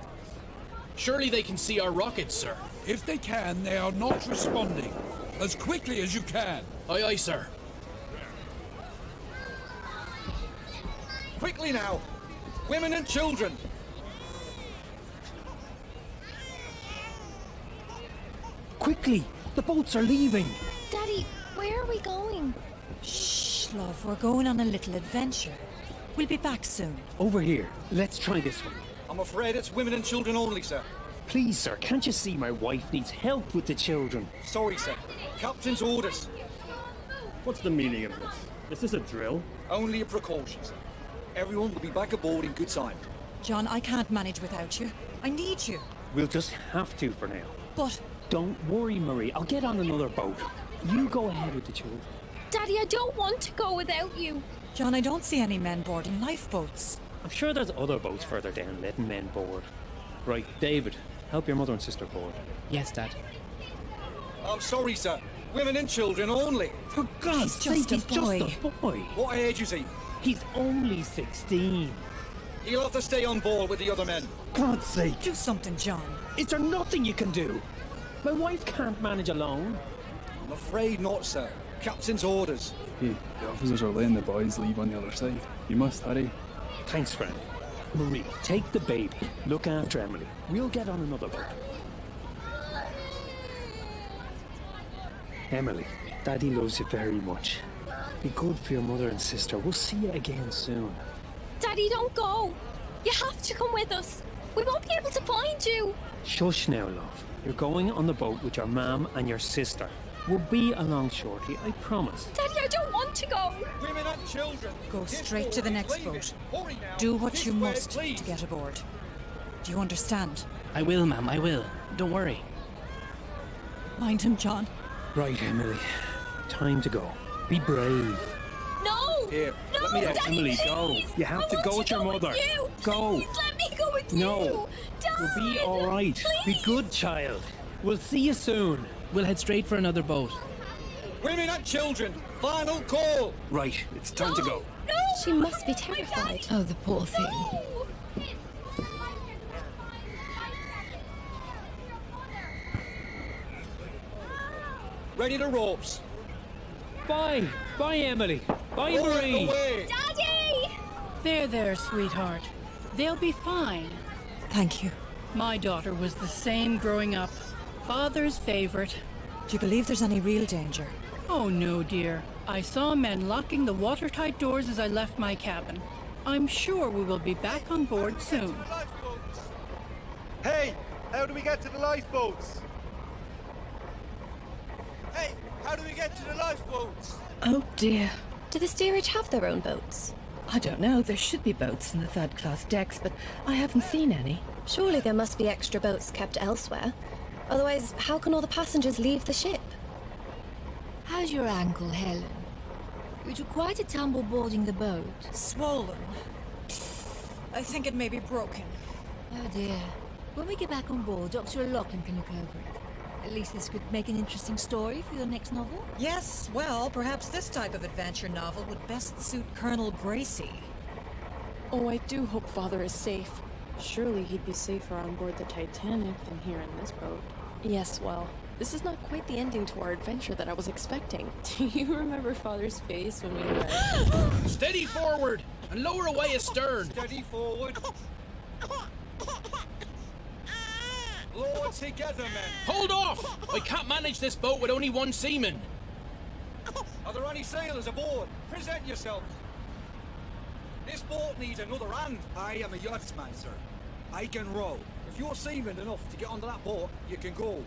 Surely they can see our rockets, sir. If they can, they are not responding. As quickly as you can. Aye, aye, sir. Quickly now! Women and children! Quickly! The boats are leaving! Daddy, where are we going? Shh, love, we're going on a little adventure. We'll be back soon. Over here. Let's try this one. I'm afraid it's women and children only, sir. Please, sir, can't you see my wife needs help with the children? Sorry, sir. Captain's orders. What's the meaning of this? Is this a drill? Only a precaution, sir. Everyone will be back aboard in good time. John, I can't manage without you. I need you. We'll just have to for now. But Don't worry, Marie. I'll get on another boat. You go ahead with the children. Daddy, I don't want to go without you. John, I don't see any men boarding lifeboats. I'm sure there's other boats further down letting men board. Right, David, help your mother and sister board. Yes, Dad. I'm sorry, sir. Women and children only. For God's sake, he's just a boy. What age is he? He's only 16. He'll have to stay on board with the other men. God's sake. Do something, John. Is there nothing you can do? My wife can't manage alone. I'm afraid not, sir. Captain's orders. Hey, the officers are letting the boys leave on the other side. You must hurry. Thanks, friend. Marie, take the baby. Look after Emily. We'll get on another boat. Emily, Daddy loves you very much. Be good for your mother and sister. We'll see you again soon. Daddy, don't go. You have to come with us. We won't be able to find you. Shush now, love. You're going on the boat with your mum and your sister. We'll be along shortly, I promise. Daddy, I don't want to go. Women and children. Go This straight to the way, next please. boat. Hurry now. Do what This you way, must please. to get aboard. Do you understand? I will, ma'am, I will. Don't worry. Mind him, John. Right, Emily. Time to go. Be brave. No. Here, No, let me Daddy, help. Emily, please. go. You have I to want go with your mother. With you. Go. Please let me go with No. you. Dad, We'll be all right. Be please. good, child. We'll see you soon. We'll head straight for another boat. Women and children. Final call. Right, it's time to go. No. She must be terrified. Oh, the poor thing. Oh. Ready to ropes. Bye. Bye, Emily. Bye, All Marie. away. Daddy. There, sweetheart. They'll be fine. Thank you. My daughter was the same growing up. Father's favorite. Do you believe there's any real danger? Oh no, dear. I saw men locking the watertight doors as I left my cabin. I'm sure we will be back on board soon. Hey, how do we get to the lifeboats? Hey, how do we get to the lifeboats? Oh dear. Do the steerage have their own boats? I don't know. There should be boats in the third-class decks, but I haven't seen any. Surely there must be extra boats kept elsewhere. Otherwise, how can all the passengers leave the ship? How's your ankle, Helen? You took quite a tumble boarding the boat. Swollen. I think it may be broken. Oh dear. When we get back on board, Dr. O'Loughlin can look over it. At least this could make an interesting story for your next novel. Yes, well, perhaps this type of adventure novel would best suit Colonel Gracie. Oh, I do hope Father is safe. Surely he'd be safer on board the Titanic than here in this boat. Yes, well, this is not quite the ending to our adventure that I was expecting. Do you remember Father's face when we arrived? Steady forward and lower away astern. Steady forward. Lower together, men. Hold off! I can't manage this boat with only one seaman. Are there any sailors aboard? Present yourself. This boat needs another hand. I am a yachtsman, sir. I can row. If you're seaman enough to get onto that boat, you can go.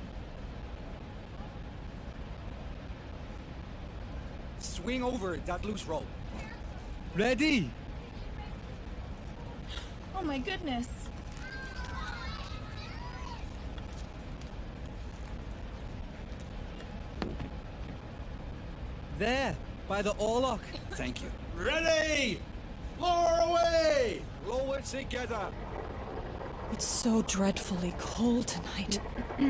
Swing over that loose rope. Ready? Oh my goodness. There, by the oarlock. Thank you. Ready! Lower away! Lower together. It's so dreadfully cold tonight.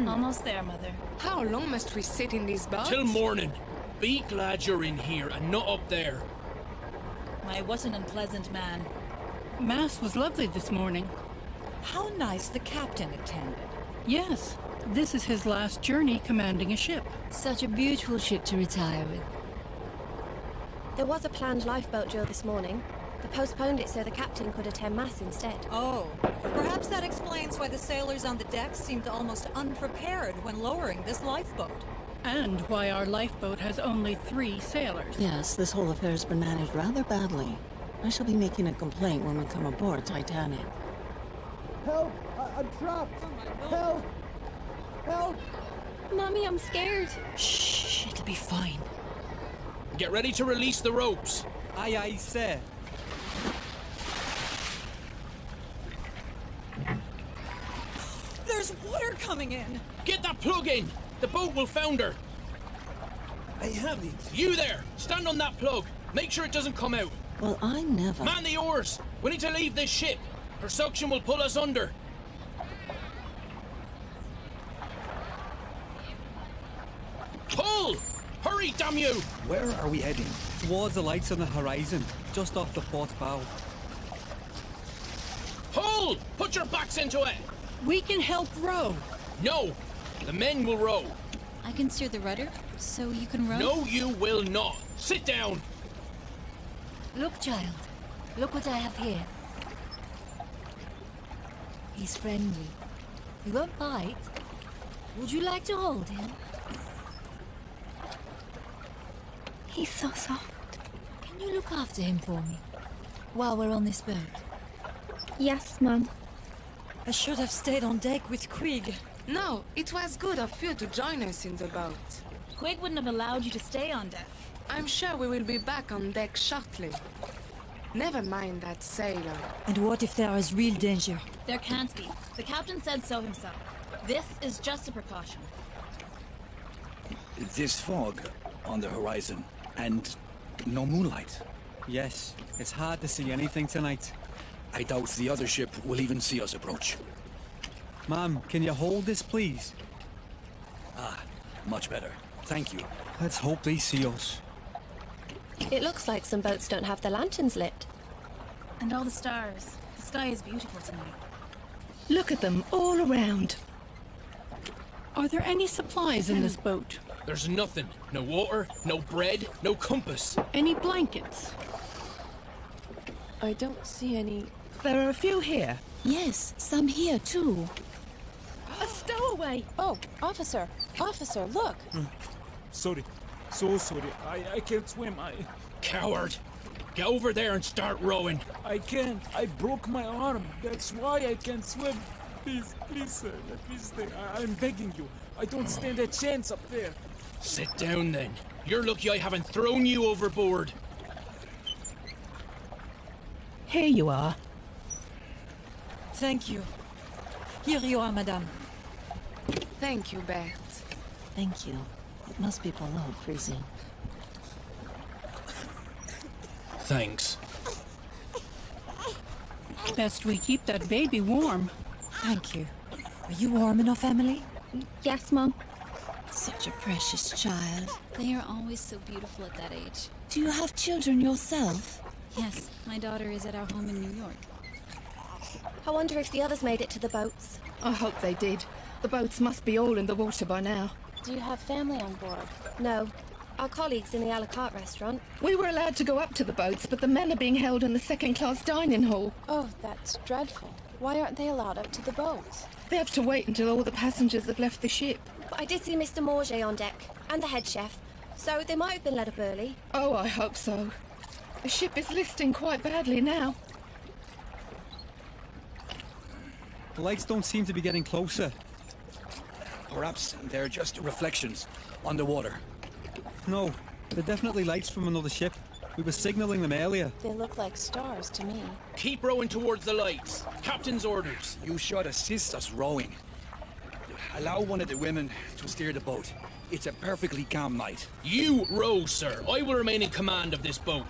Almost there, Mother. How long must we sit in these boats? Till morning. Be glad you're in here and not up there. My, what an unpleasant man. Mass was lovely this morning. How nice the captain attended. Yes, this is his last journey commanding a ship. Such a beautiful ship to retire with. There was a planned lifeboat drill this morning. They postponed it so the captain could attend Mass instead. Oh, perhaps that explains why the sailors on the deck seemed almost unprepared when lowering this lifeboat. And why our lifeboat has only 3 sailors. Yes, this whole affair has been managed rather badly. I shall be making a complaint when we come aboard Titanic. Help! I'm trapped! Help! Help! Mommy, I'm scared. Shh, it'll be fine. Get ready to release the ropes. Aye, aye, sir. There's water coming in! Get that plug in! The boat will founder! I have it. You there! Stand on that plug! Make sure it doesn't come out! Well, I never... Man the oars! We need to leave this ship! Her suction will pull us under! Pull! Hurry, damn you! Where are we heading? Towards the lights on the horizon, just off the port bow. Pull! Put your backs into it! We can help row. No! The men will row. I can steer the rudder, so you can row? No, you will not. Sit down! Look, child. Look what I have here. He's friendly. He won't bite. Would you like to hold him? He's so soft. Can you look after him for me? While we're on this boat? Yes, Mum. I should have stayed on deck with Quig. No, it was good of you to join us in the boat. Quig wouldn't have allowed you to stay on deck. I'm sure we will be back on deck shortly. Never mind that sailor. And what if there is real danger? There can't be. The captain said so himself. This is just a precaution. This fog on the horizon and no moonlight. Yes, it's hard to see anything tonight. I doubt the other ship will even see us approach. Ma'am, can you hold this, please? Ah, much better. Thank you. Let's hope they see us. It looks like some boats don't have their lanterns lit. And all the stars. The sky is beautiful tonight. Look at them all around. Are there any supplies in this boat? There's nothing. No water, no bread, no compass. Any blankets? I don't see any. There are a few here. Yes, some here too. A stowaway! Oh, officer! Officer, look! Sorry. So sorry. I can't swim. Coward! Get over there and start rowing. I can't. I broke my arm. That's why I can't swim. Please, sir. Let me stay. I'm begging you. I don't stand a chance up there. Sit down then. You're lucky I haven't thrown you overboard. Here you are. Thank you. Here you are, madame. Thank you, Beth. Thank you. It must be below freezing. Thanks. Best we keep that baby warm. Thank you. Are you warm enough, Emily? Yes, Mum. Such a precious child. They are always so beautiful at that age. Do you have children yourself? Yes, my daughter is at our home in New York. I wonder if the others made it to the boats. I hope they did. The boats must be all in the water by now. Do you have family on board? No. Our colleagues in the a la carte restaurant. We were allowed to go up to the boats, but the men are being held in the second-class dining hall. Oh, that's dreadful. Why aren't they allowed up to the boats? They have to wait until all the passengers have left the ship. But I did see Mr. Morget on deck, and the head chef, so they might have been let up early. Oh, I hope so. The ship is listing quite badly now. The lights don't seem to be getting closer. Perhaps they're just reflections on the water. No, they're definitely lights from another ship. We were signaling them earlier. They look like stars to me. Keep rowing towards the lights. Captain's orders. You should assist us rowing. Allow one of the women to steer the boat. It's a perfectly calm night. You row, sir. I will remain in command of this boat.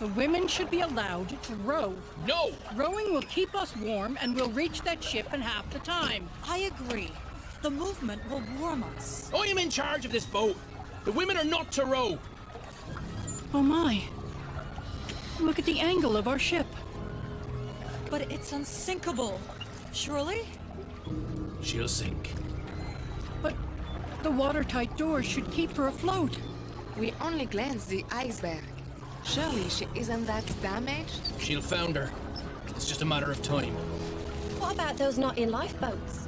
The women should be allowed to row. No! Rowing will keep us warm and we'll reach that ship in half the time. I agree. The movement will warm us. I am in charge of this boat. The women are not to row. Oh my. Look at the angle of our ship. But it's unsinkable. Surely? She'll sink. But the watertight doors should keep her afloat. We only glanced the iceberg. Surely she isn't that damaged? She'll founder. It's just a matter of time. What about those not in lifeboats?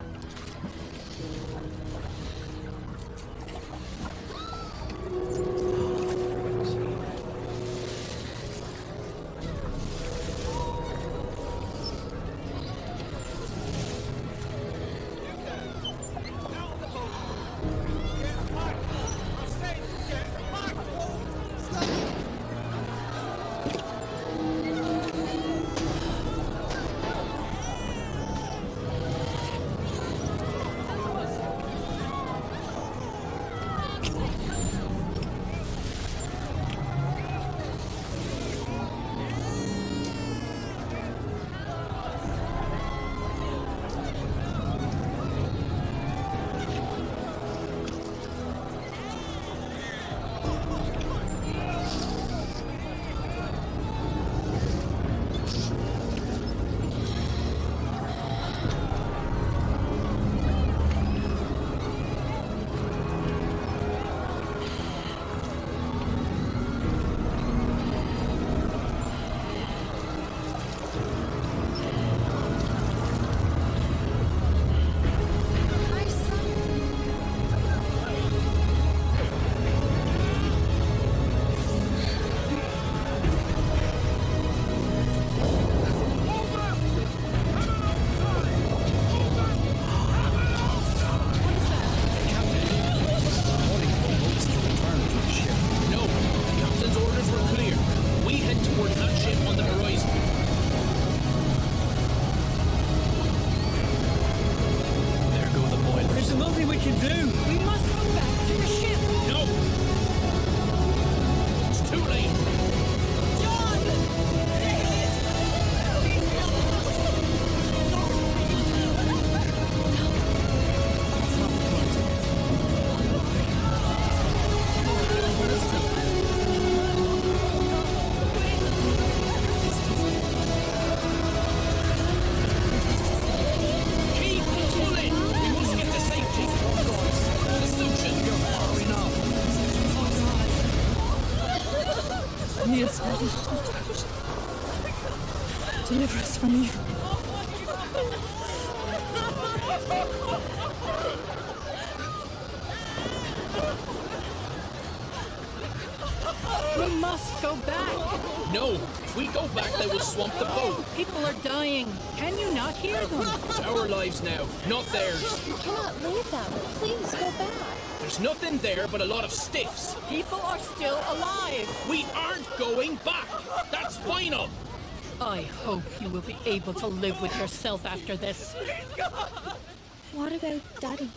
Deliver us from evil. We must go back. No, if we go back, they will swamp the boat. People are dying. Can you not hear them? It's our lives now, not theirs. You cannot leave them. Please go back. There's nothing there but a lot of stiffs. People are still alive. We aren't going back. That's final. I hope you will be able to live with yourself after this. What about Daddy?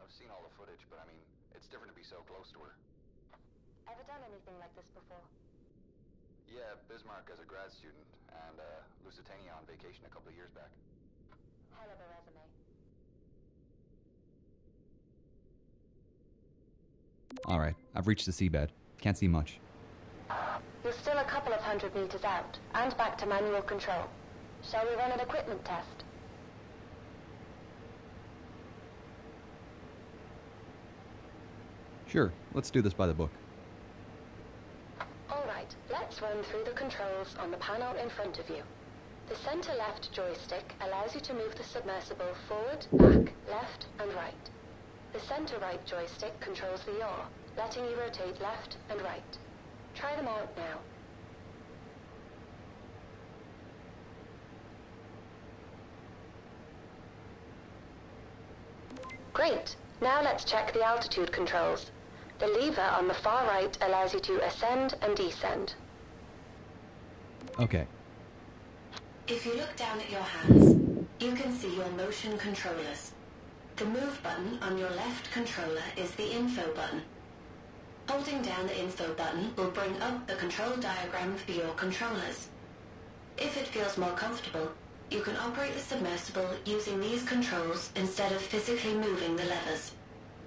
I've seen all the footage, but I mean, it's different to be so close to her. Ever done anything like this before? Yeah, Bismarck as a grad student, and Lusitania on vacation a couple of years back. Hell of a resume. Alright, I've reached the seabed. Can't see much. You're still a couple of 100 meters out, and back to manual control. Shall we run an equipment test? Sure, let's do this by the book. Alright, let's run through the controls on the panel in front of you. The center left joystick allows you to move the submersible forward, back, left, and right. The center right joystick controls the yaw, letting you rotate left and right. Try them out now. Great! Now let's check the altitude controls. The lever on the far right allows you to ascend and descend. Okay. If you look down at your hands, you can see your motion controllers. The move button on your left controller is the info button. Holding down the info button will bring up the control diagram for your controllers. If it feels more comfortable, you can operate the submersible using these controls instead of physically moving the levers.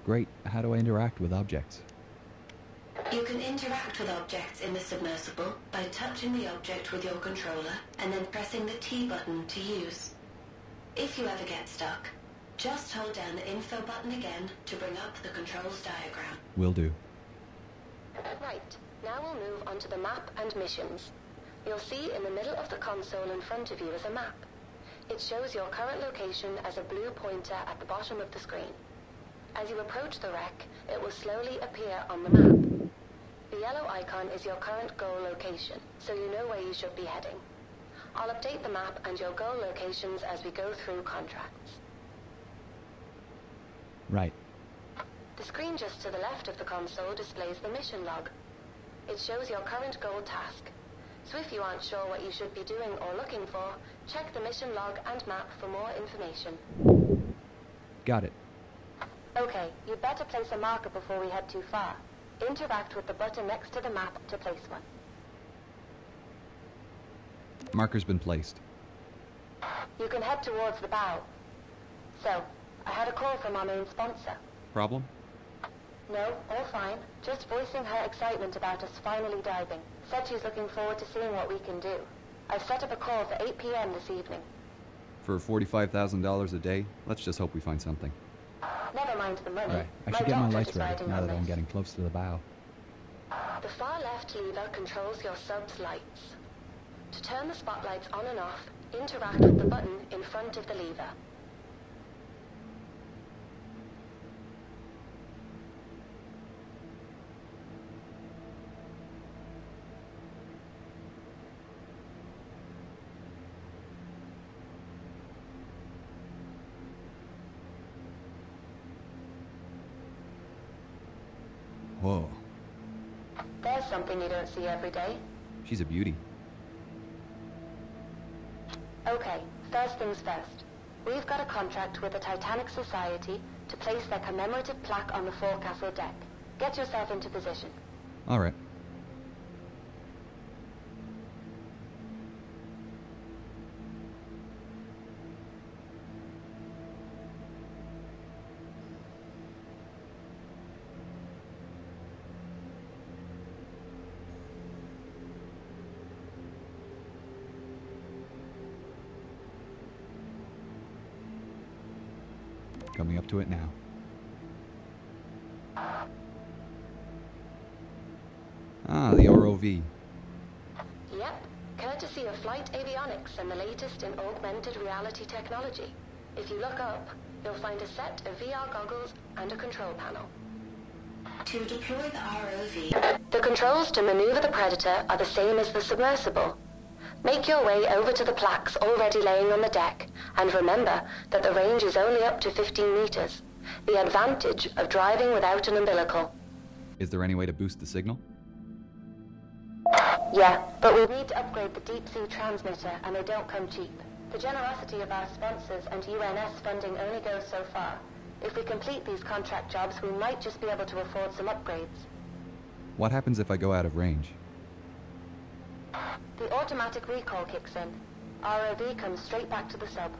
Great. How do I interact with objects? You can interact with objects in the submersible by touching the object with your controller and then pressing the T button to use. If you ever get stuck, just hold down the info button again to bring up the controls diagram. Will do. Right, now we'll move on to the map and missions. You'll see in the middle of the console in front of you is a map. It shows your current location as a blue pointer at the bottom of the screen. As you approach the wreck, it will slowly appear on the map. The yellow icon is your current goal location, so you know where you should be heading. I'll update the map and your goal locations as we go through contracts. Right. The screen just to the left of the console displays the mission log. It shows your current goal task. So if you aren't sure what you should be doing or looking for, check the mission log and map for more information. Got it. Okay, you'd better place a marker before we head too far. Interact with the button next to the map to place one. Marker's been placed. You can head towards the bow. So, I had a call from our main sponsor. Problem? No, all fine. Just voicing her excitement about us finally diving. Said she's looking forward to seeing what we can do. I've set up a call for 8 p.m. this evening. For $45,000 a day? Let's just hope we find something. Never mind the money. Right. I should get my lights ready now that I'm getting close to the bow. The far left lever controls your sub's lights. To turn the spotlights on and off, interact with the button in front of the lever. Whoa. There's something you don't see every day. She's a beauty. Okay, first things first. We've got a contract with the Titanic Society to place their commemorative plaque on the forecastle deck. Get yourself into position. All right. Coming up to it now. Ah, the ROV. Yep, courtesy of Flight Avionics and the latest in augmented reality technology. If you look up, you'll find a set of VR goggles and a control panel. To deploy the ROV, the controls to maneuver the Predator are the same as the submersible. Make your way over to the plaques already laying on the deck, and remember that the range is only up to 15 meters. The advantage of driving without an umbilical. Is there any way to boost the signal? Yeah, but we need to upgrade the deep-sea transmitter, and they don't come cheap. The generosity of our sponsors and UNS funding only goes so far. If we complete these contract jobs, we might just be able to afford some upgrades. What happens if I go out of range? The automatic recall kicks in. ROV comes straight back to the sub.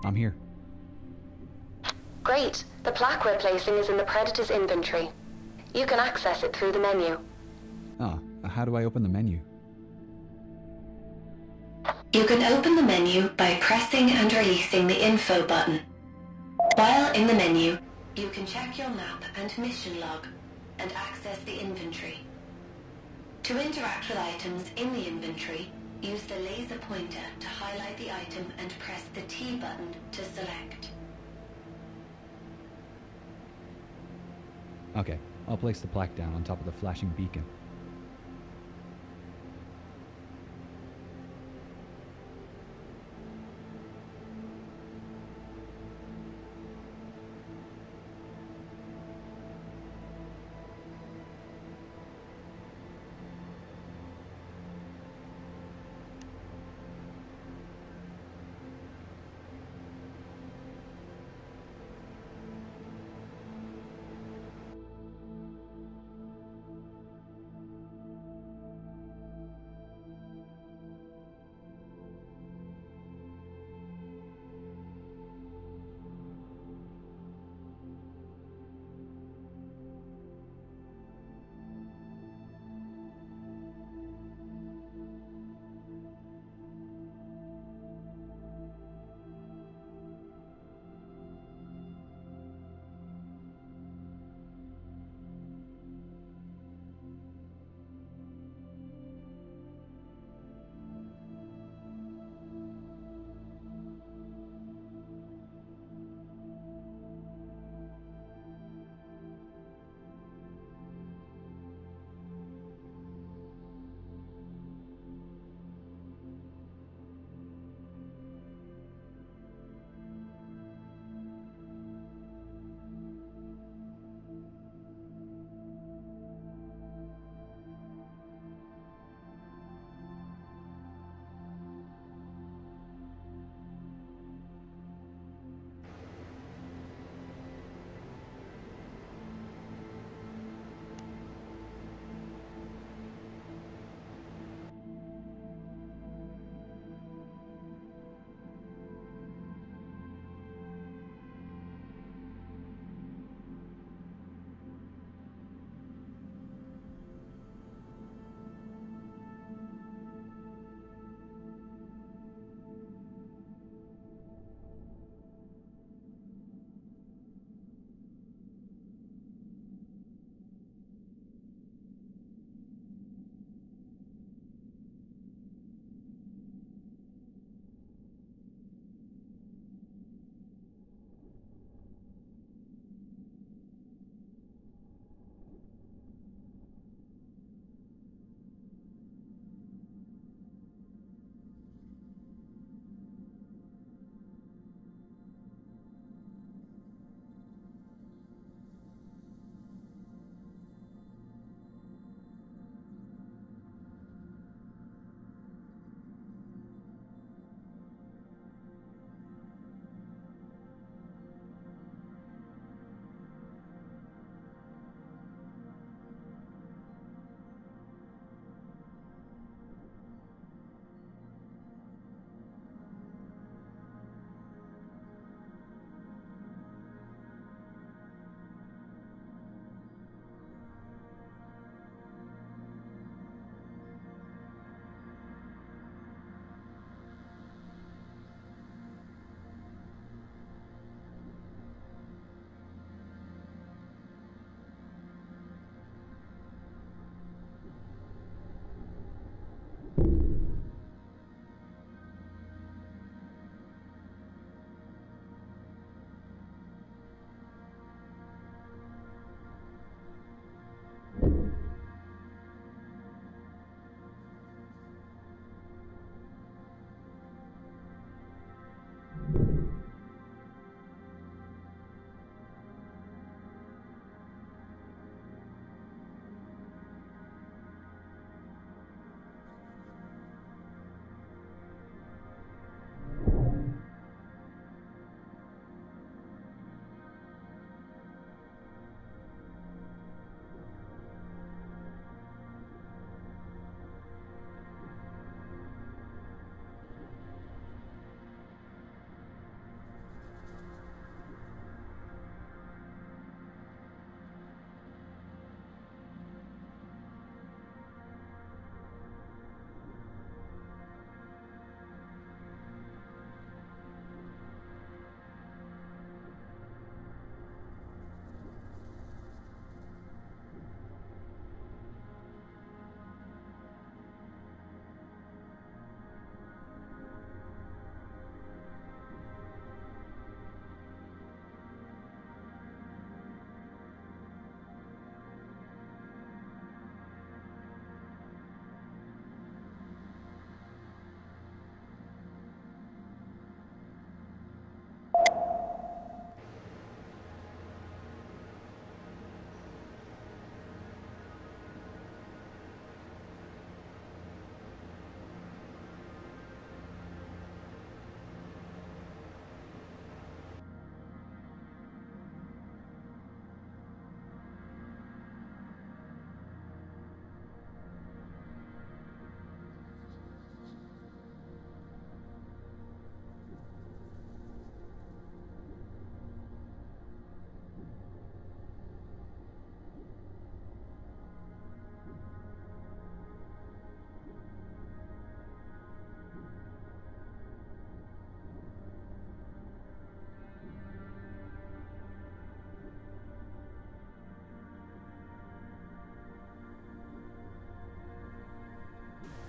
I'm here. Great. The plaque we're placing is in the Predator's inventory. You can access it through the menu. Ah, how do I open the menu? You can open the menu by pressing and releasing the info button. While in the menu, you can check your map and mission log and access the inventory. To interact with items in the inventory, use the laser pointer to highlight the item and press the T button to select. Okay, I'll place the plaque down on top of the flashing beacon.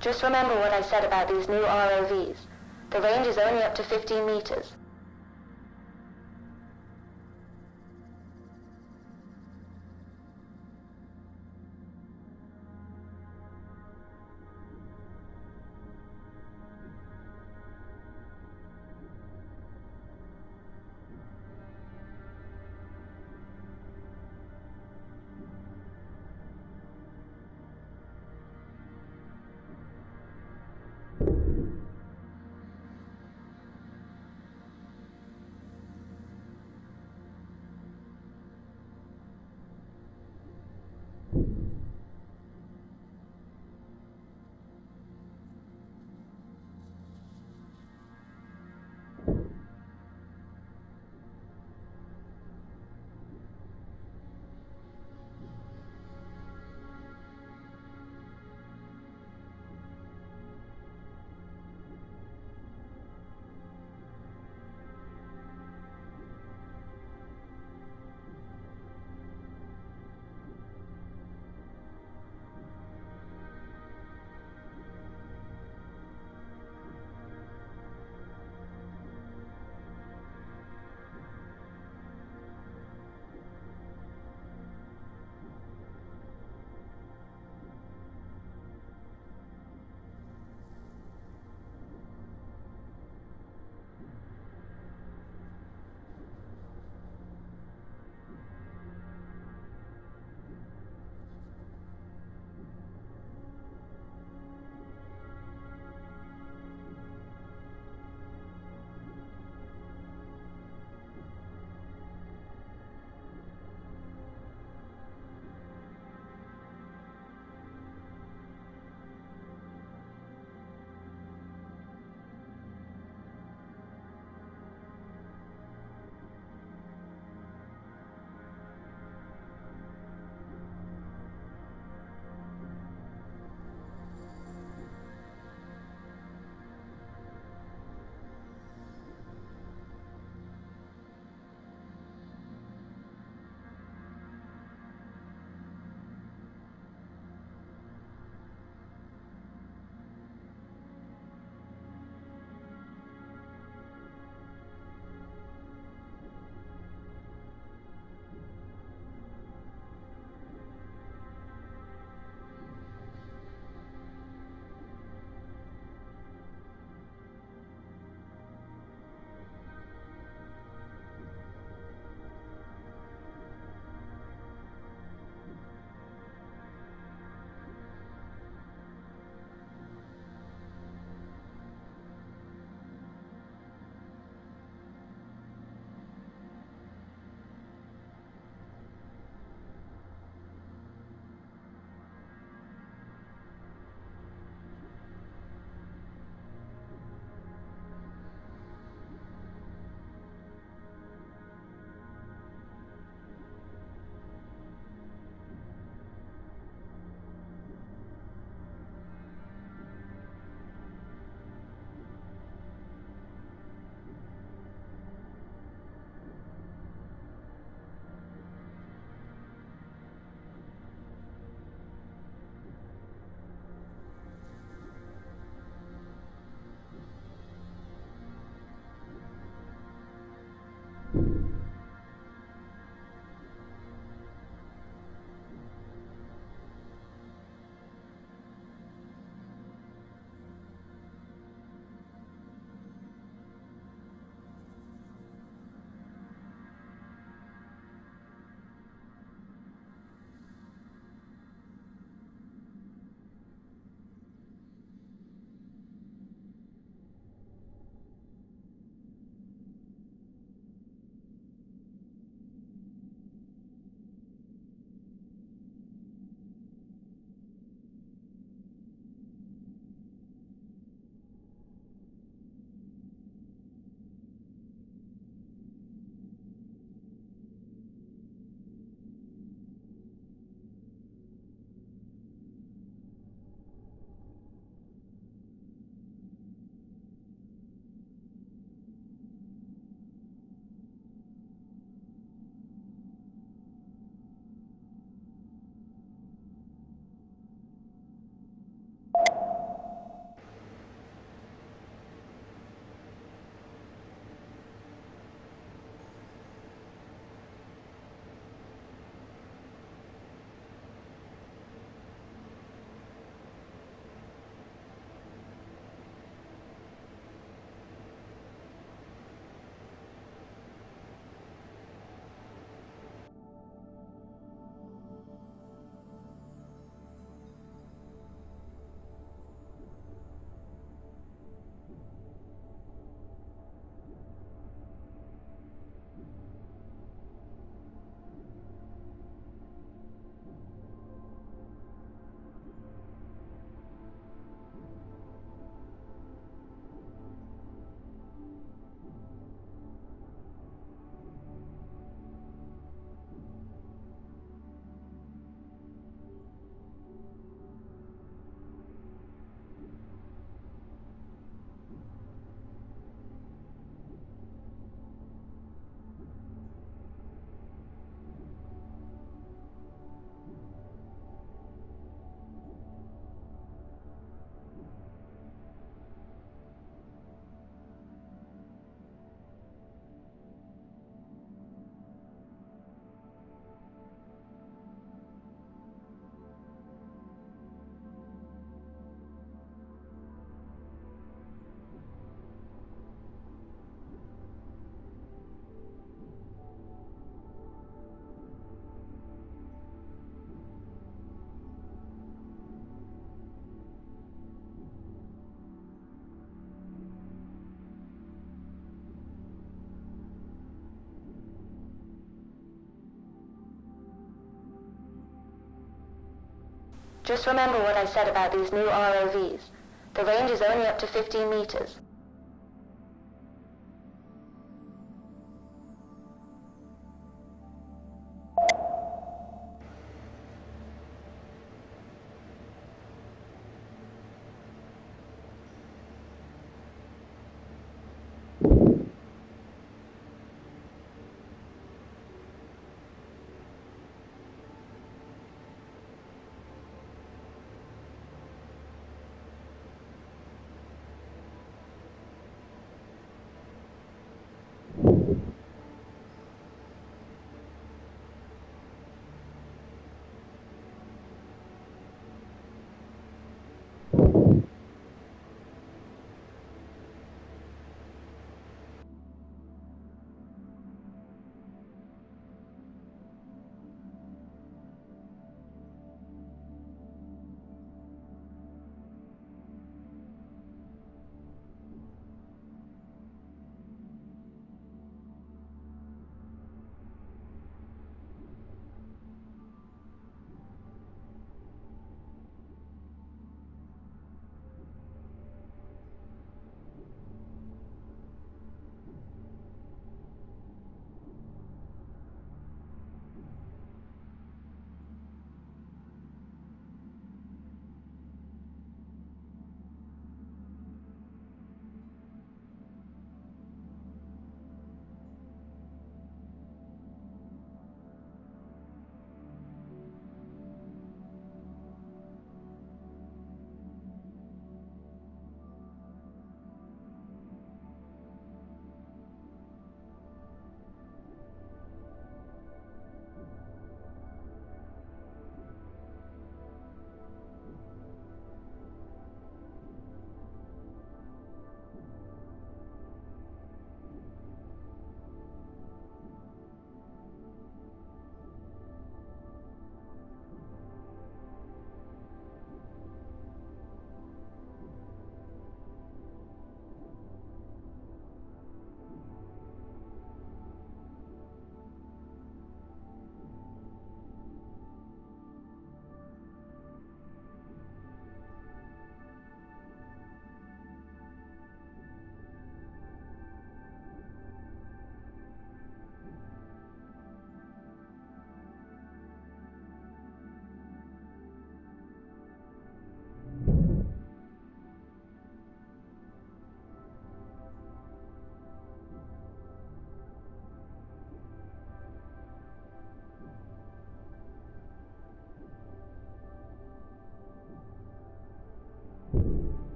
Just remember what I said about these new ROVs. The range is only up to 15 meters. Just remember what I said about these new ROVs. The range is only up to 15 meters.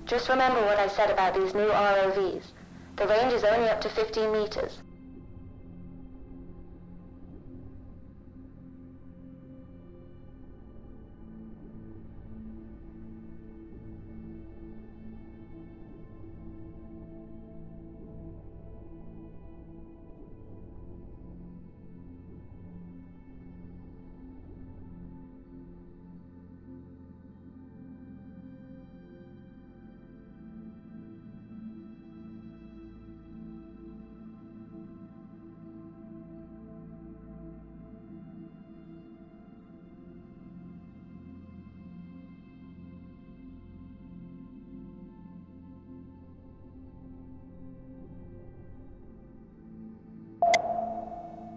Just remember what I said about these new ROVs. The range is only up to 15 meters.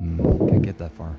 Can't get that far.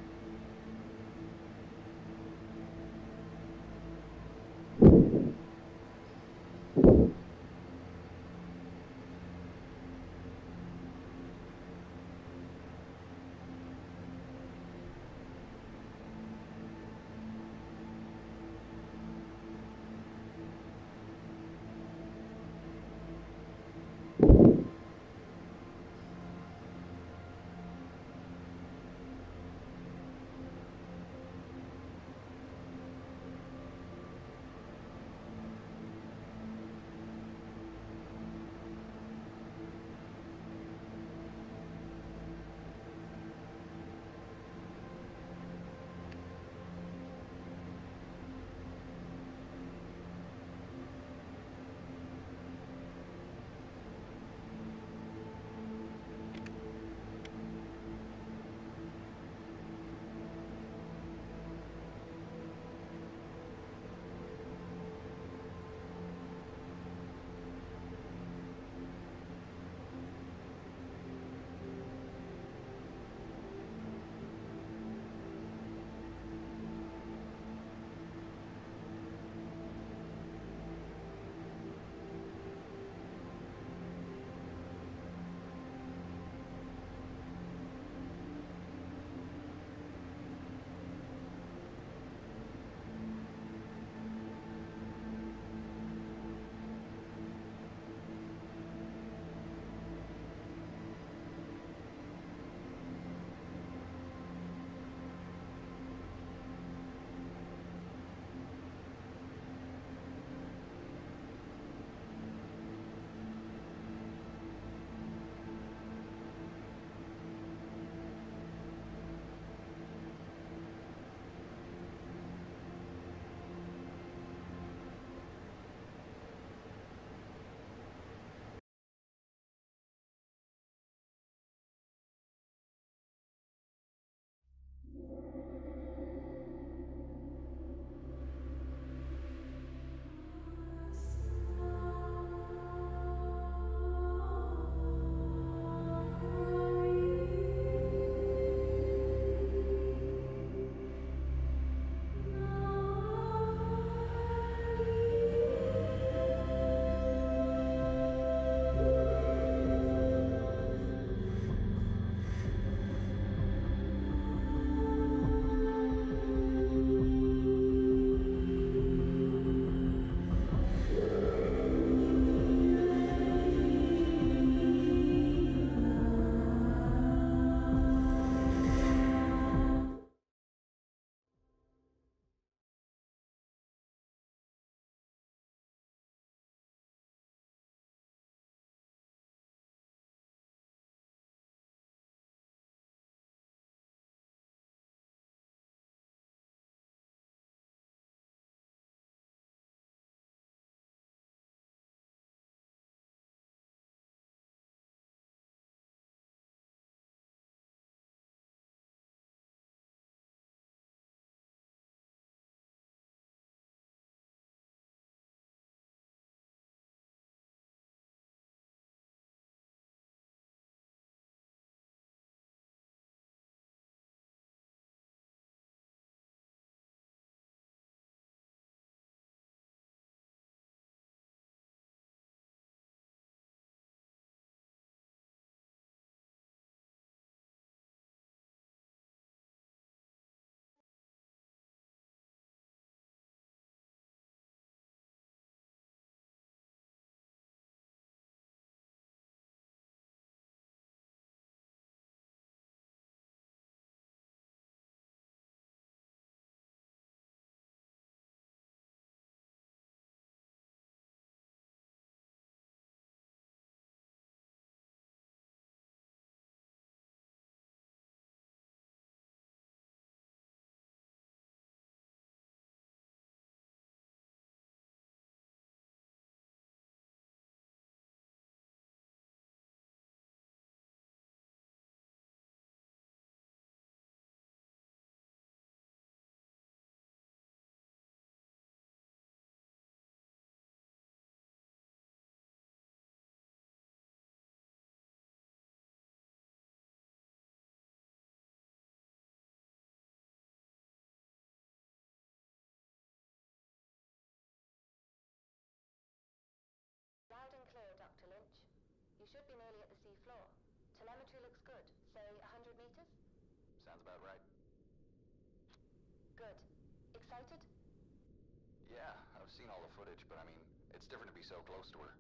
seen all the footage, but I mean, it's different to be so close to her.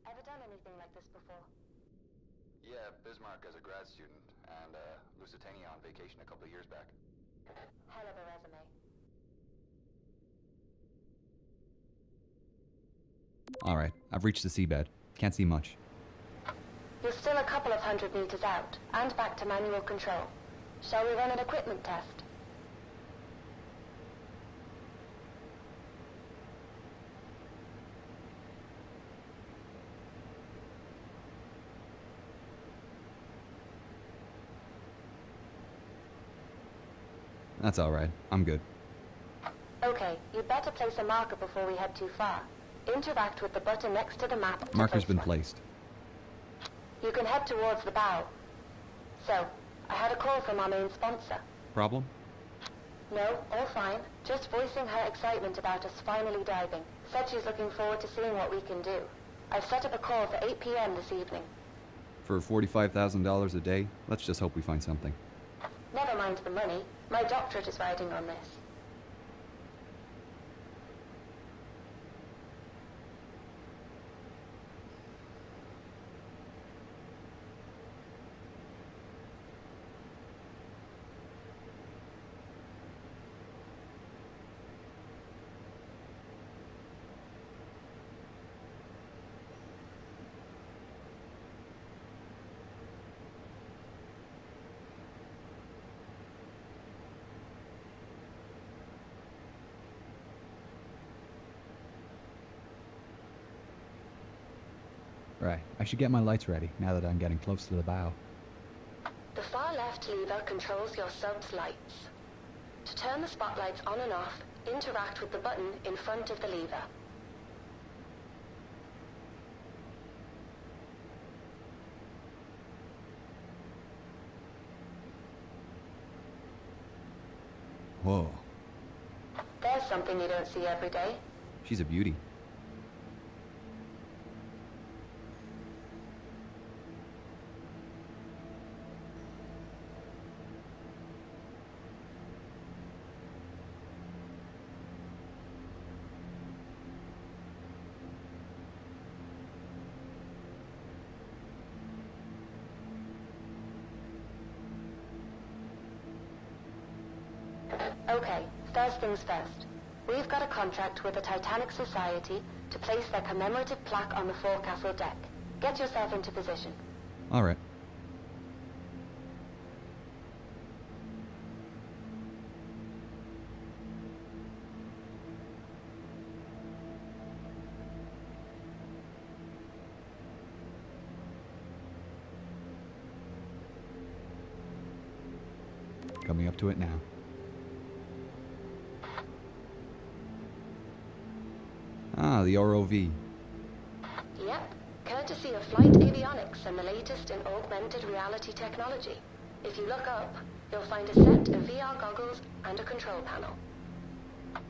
Ever done anything like this before? Yeah, Bismarck as a grad student, and Lusitania on vacation a couple of years back. Hell of a resume. Alright, I've reached the seabed. Can't see much. You're still a couple of 100 meters out, and back to manual control. Shall we run an equipment test? That's alright. I'm good. Okay, you'd better place a marker before we head too far. Interact with the button next to the map. Marker's been placed. You can head towards the bow. So, I had a call from our main sponsor. Problem? No, all fine. Just voicing her excitement about us finally diving. Said she's looking forward to seeing what we can do. I've set up a call for 8 p.m. this evening. For $45,000 a day, let's just hope we find something. Never mind the money. My doctorate is riding on this. Right, I should get my lights ready, now that I'm getting close to the bow. The far left lever controls your sub's lights. To turn the spotlights on and off, interact with the button in front of the lever. Whoa. There's something you don't see every day. She's a beauty. Okay, first things first. We've got a contract with the Titanic Society to place their commemorative plaque on the forecastle deck. Get yourself into position. Alright. Coming up to it now. Ah, the ROV. Yep, courtesy of Flight Avionics and the latest in augmented reality technology. If you look up, you'll find a set of VR goggles and a control panel.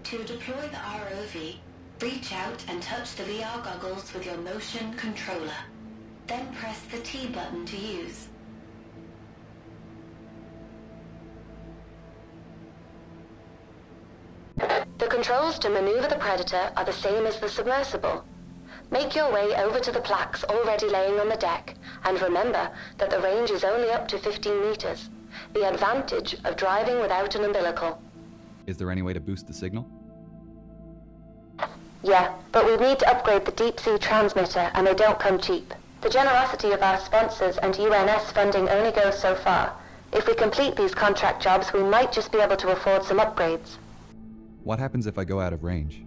To deploy the ROV, reach out and touch the VR goggles with your motion controller. Then press the T button to use. The controls to maneuver the Predator are the same as the submersible. Make your way over to the plaques already laying on the deck, and remember that the range is only up to 15 meters. The advantage of driving without an umbilical. Is there any way to boost the signal? Yeah, but we need to upgrade the deep-sea transmitter, and they don't come cheap. The generosity of our sponsors and UNS funding only goes so far. If we complete these contract jobs, we might just be able to afford some upgrades. What happens if I go out of range?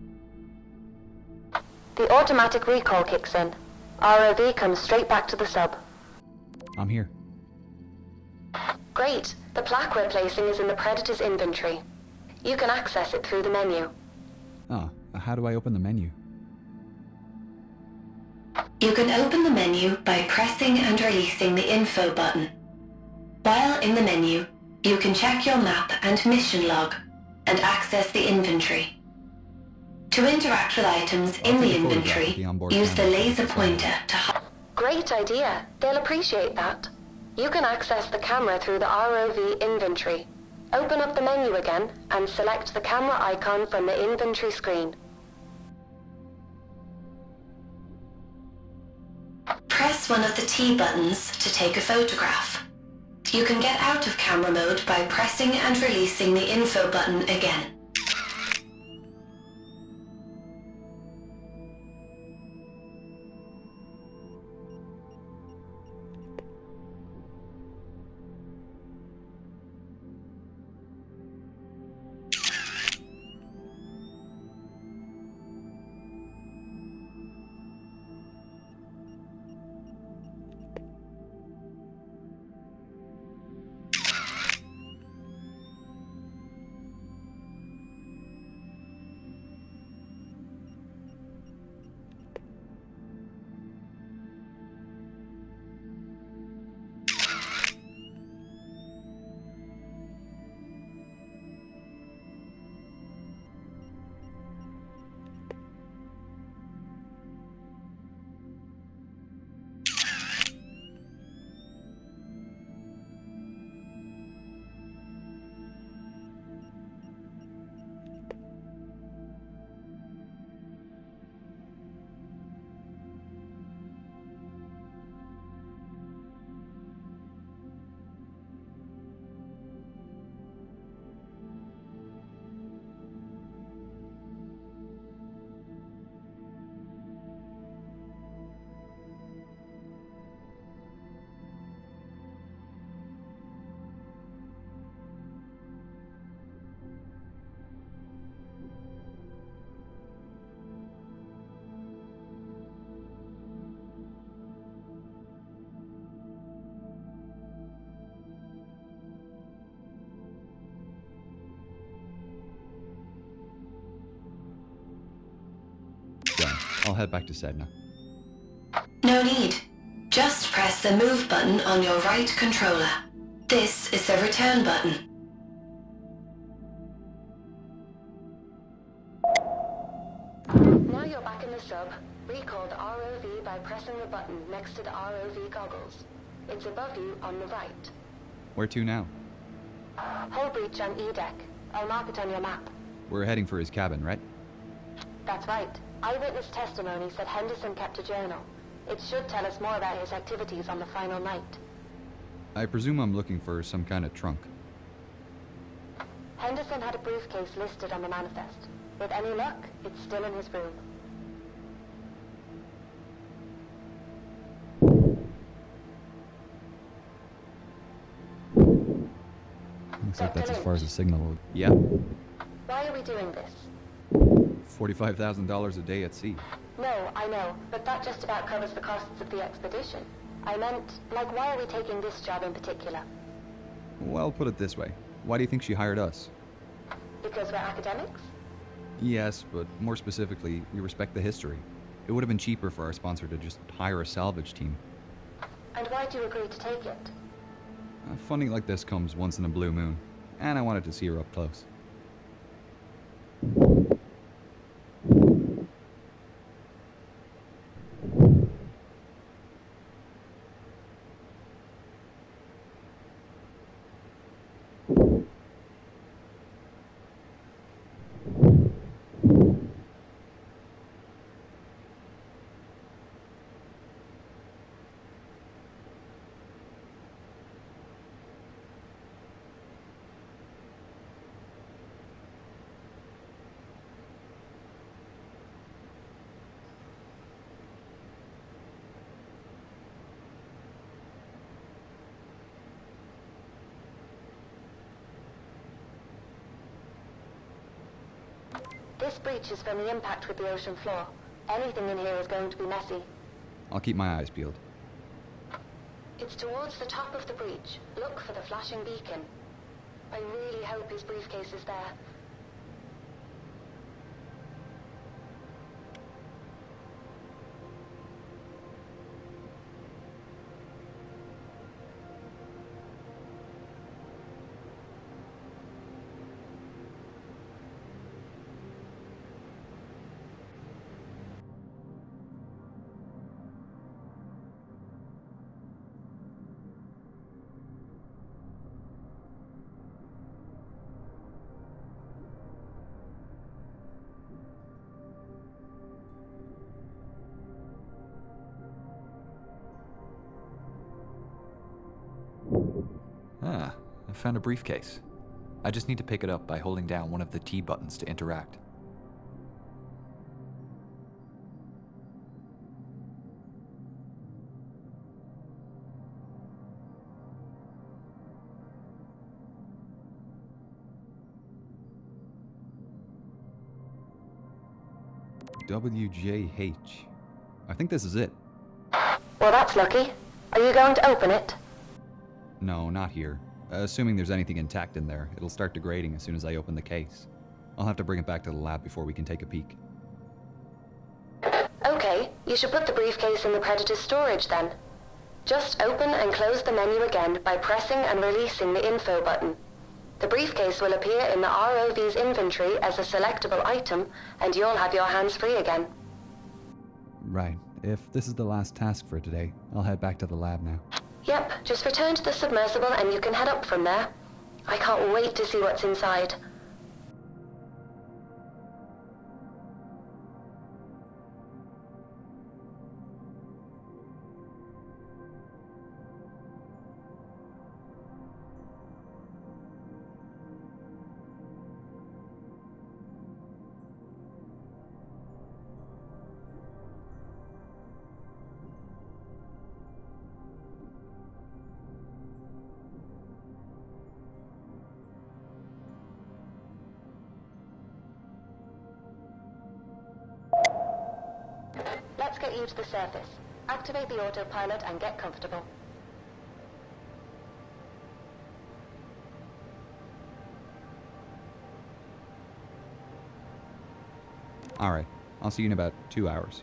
The automatic recall kicks in. ROV comes straight back to the sub. I'm here. Great. The plaque we're placing is in the Predator's inventory. You can access it through the menu. Ah, how do I open the menu? You can open the menu by pressing and releasing the info button. While in the menu, you can check your map and mission log, and access the inventory. To interact with items in the inventory, use the laser pointer to... Great idea. They'll appreciate that. You can access the camera through the ROV inventory. Open up the menu again and select the camera icon from the inventory screen. one of the T buttons to take a photograph. You can get out of camera mode by pressing and releasing the info button again. I'll head back to Sedna. No need. Just press the move button on your right controller. This is the return button. Now you're back in the sub. Recall the ROV by pressing the button next to the ROV goggles. It's above you on the right. Where to now? Hull breach on E-deck. I'll mark it on your map. We're heading for his cabin, right? That's right. Eyewitness testimony said Henderson kept a journal. It should tell us more about his activities on the final night. I presume I'm looking for some kind of trunk. Henderson had a briefcase listed on the manifest. With any luck, it's still in his room. Looks like that's as far as the signal will... Yeah. Why are we doing this? $45,000 a day at sea. No, I know, but that just about covers the costs of the expedition. I meant, like, why are we taking this job in particular? Well, put it this way. Why do you think she hired us? Because we're academics? Yes, but more specifically, we respect the history. It would have been cheaper for our sponsor to just hire a salvage team. And why'd you agree to take it? Funding like this comes once in a blue moon, and I wanted to see her up close. This breach is from the impact with the ocean floor. Anything in here is going to be messy. I'll keep my eyes peeled. It's towards the top of the breach. Look for the flashing beacon. I really hope his briefcase is there. found a briefcase. I just need to pick it up by holding down one of the T buttons to interact. WJH. I think this is it. Well, that's lucky. Are you going to open it? No, not here. Assuming there's anything intact in there, it'll start degrading as soon as I open the case. I'll have to bring it back to the lab before we can take a peek. Okay, you should put the briefcase in the Predator's storage then. Just open and close the menu again by pressing and releasing the info button. The briefcase will appear in the ROV's inventory as a selectable item, and you'll have your hands free again. Right. If this is the last task for today, I'll head back to the lab now. Yep, just return to the submersible and you can head up from there. I can't wait to see what's inside. Let's get you to the surface. Activate the autopilot and get comfortable. Alright, I'll see you in about 2 hours.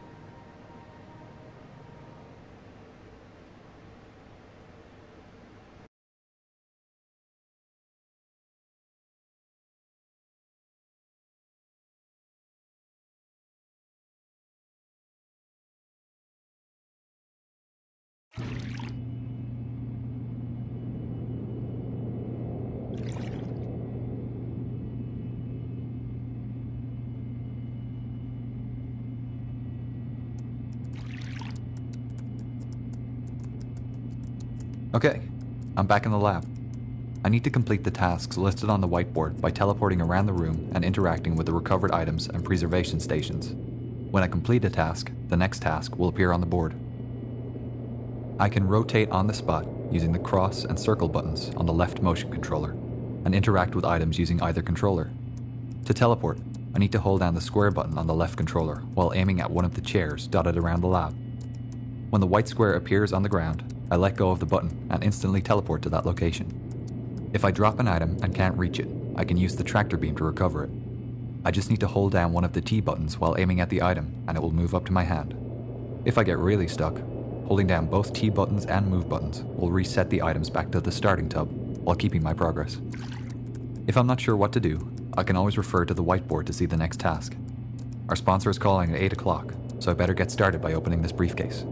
Okay, I'm back in the lab. I need to complete the tasks listed on the whiteboard by teleporting around the room and interacting with the recovered items and preservation stations. When I complete a task, the next task will appear on the board. I can rotate on the spot using the cross and circle buttons on the left motion controller and interact with items using either controller. To teleport, I need to hold down the square button on the left controller while aiming at one of the chairs dotted around the lab. When the white square appears on the ground, I let go of the button and instantly teleport to that location. If I drop an item and can't reach it, I can use the tractor beam to recover it. I just need to hold down one of the T buttons while aiming at the item and it will move up to my hand. If I get really stuck, holding down both T buttons and move buttons will reset the items back to the starting tub while keeping my progress. If I'm not sure what to do, I can always refer to the whiteboard to see the next task. Our sponsor is calling at 8 o'clock, so I better get started by opening this briefcase.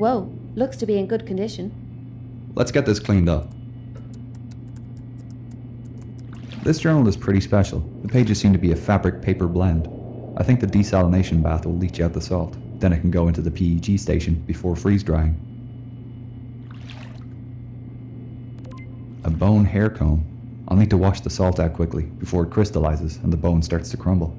Whoa, looks to be in good condition. Let's get this cleaned up. This journal is pretty special. The pages seem to be a fabric paper blend. I think the desalination bath will leach out the salt. Then it can go into the PEG station before freeze drying. A bone hair comb. I'll need to wash the salt out quickly before it crystallizes and the bone starts to crumble.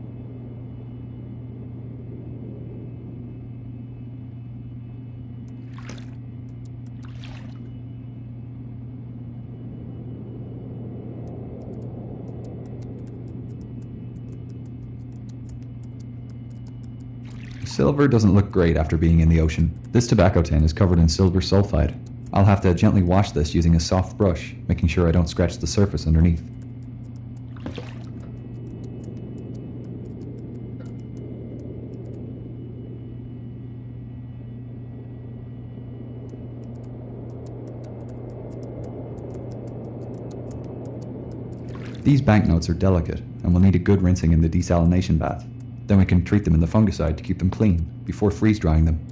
Silver doesn't look great after being in the ocean. This tobacco tin is covered in silver sulfide. I'll have to gently wash this using a soft brush, making sure I don't scratch the surface underneath. These banknotes are delicate and will need a good rinsing in the desalination bath. Then we can treat them in the fungicide to keep them clean before freeze drying them.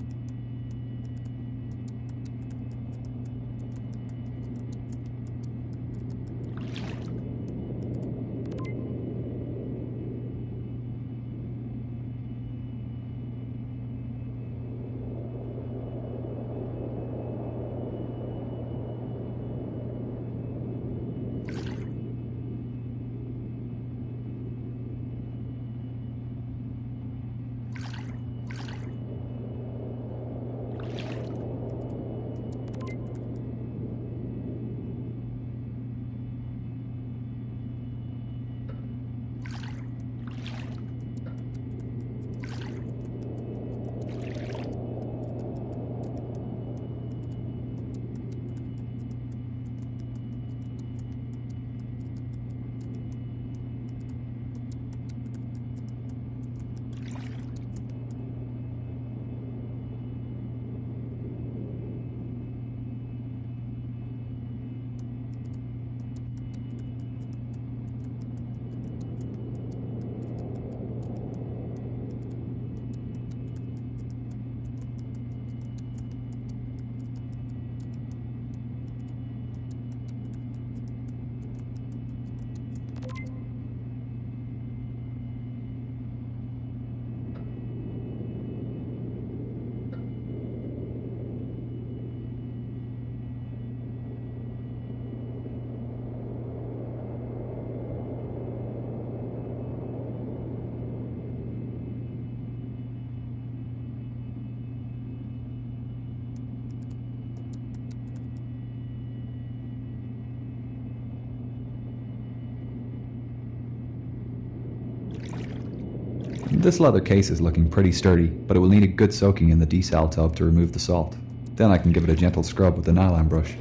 This leather case is looking pretty sturdy, but it will need a good soaking in the desal tub to remove the salt. Then I can give it a gentle scrub with the nylon brush.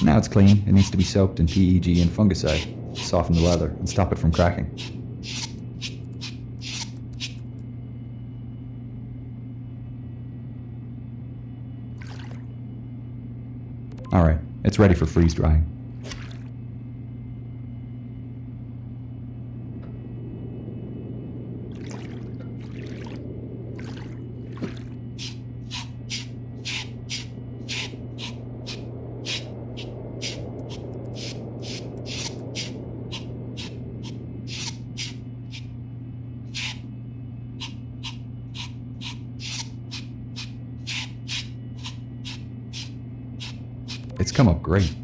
Now it's clean, it needs to be soaked in PEG and fungicide to soften the leather and stop it from cracking. Alright, it's ready for freeze drying. It's come up great.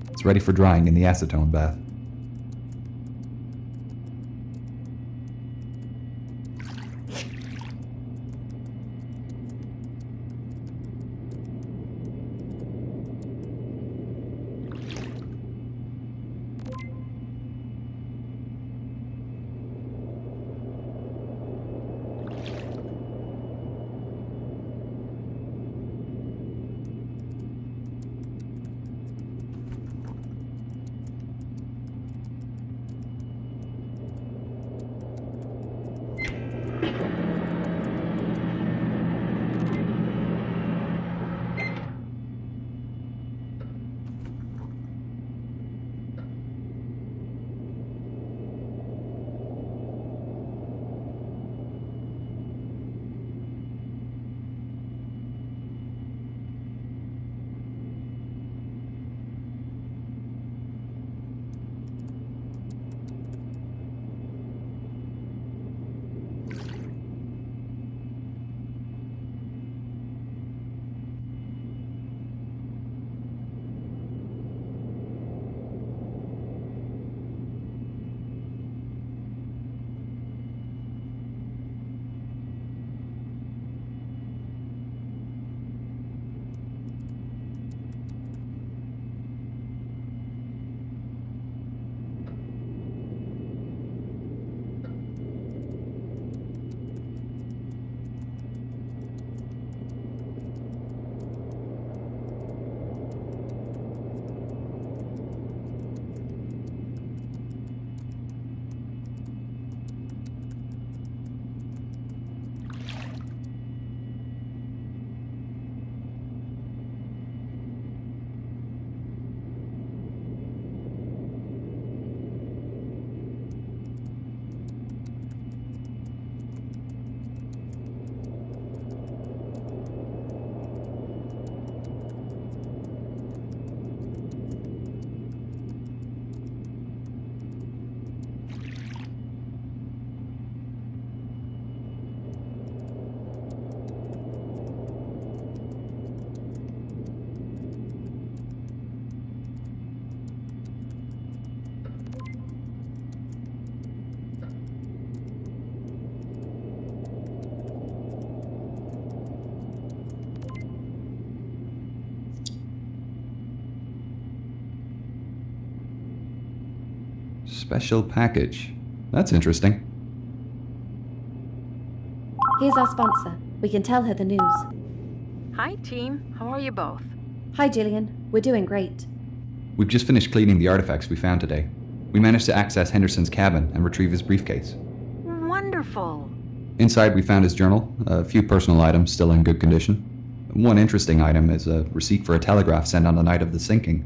It's ready for drying in the acetone bath. Special package. That's interesting. Here's our sponsor. We can tell her the news. Hi, team. How are you both? Hi, Gillian. We're doing great. We've just finished cleaning the artifacts we found today. We managed to access Henderson's cabin and retrieve his briefcase. Wonderful. Inside we found his journal, a few personal items still in good condition. One interesting item is a receipt for a telegraph sent on the night of the sinking.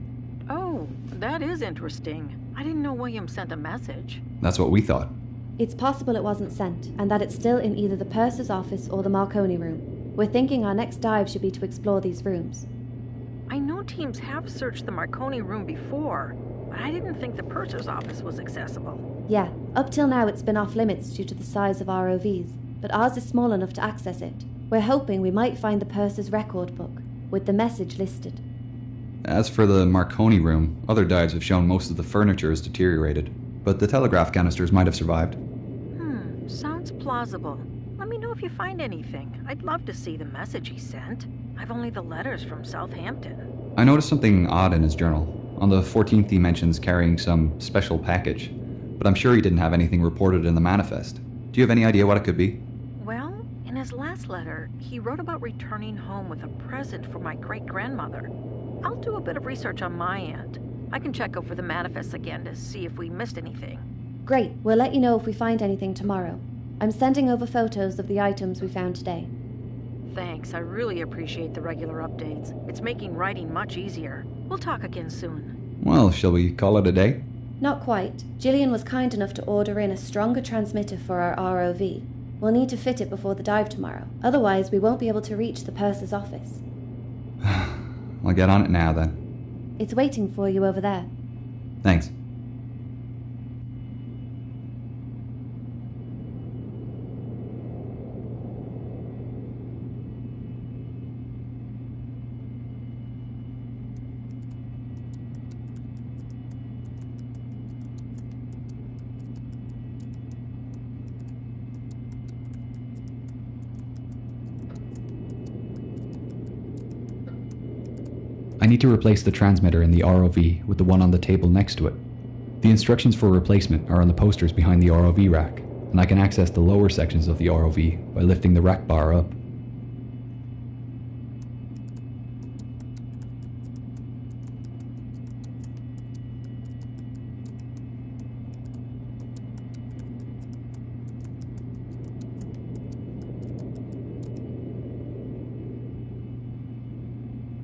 Oh, that is interesting. I didn't know William sent a message. That's what we thought. It's possible it wasn't sent, and that it's still in either the purser's office or the Marconi room. We're thinking our next dive should be to explore these rooms. I know teams have searched the Marconi room before, but I didn't think the purser's office was accessible. Yeah, up till now it's been off limits due to the size of ROVs, but ours is small enough to access it. We're hoping we might find the purser's record book, with the message listed. As for the Marconi room, other dives have shown most of the furniture is deteriorated, but the telegraph canisters might have survived. Sounds plausible. Let me know if you find anything. I'd love to see the message he sent. I've only the letters from Southampton. I noticed something odd in his journal. On the 14th he mentions carrying some special package, but I'm sure he didn't have anything reported in the manifest. Do you have any idea what it could be? Well, in his last letter, he wrote about returning home with a present for my great-grandmother. I'll do a bit of research on my end. I can check over the manifest again to see if we missed anything. Great, we'll let you know if we find anything tomorrow. I'm sending over photos of the items we found today. Thanks, I really appreciate the regular updates. It's making writing much easier. We'll talk again soon. Well, shall we call it a day? Not quite. Gillian was kind enough to order in a stronger transmitter for our ROV. We'll need to fit it before the dive tomorrow. Otherwise, we won't be able to reach the purser's office. I'll get on it now, then. It's waiting for you over there. Thanks. I need to replace the transmitter in the ROV with the one on the table next to it. The instructions for replacement are on the posters behind the ROV rack, and I can access the lower sections of the ROV by lifting the rack bar up.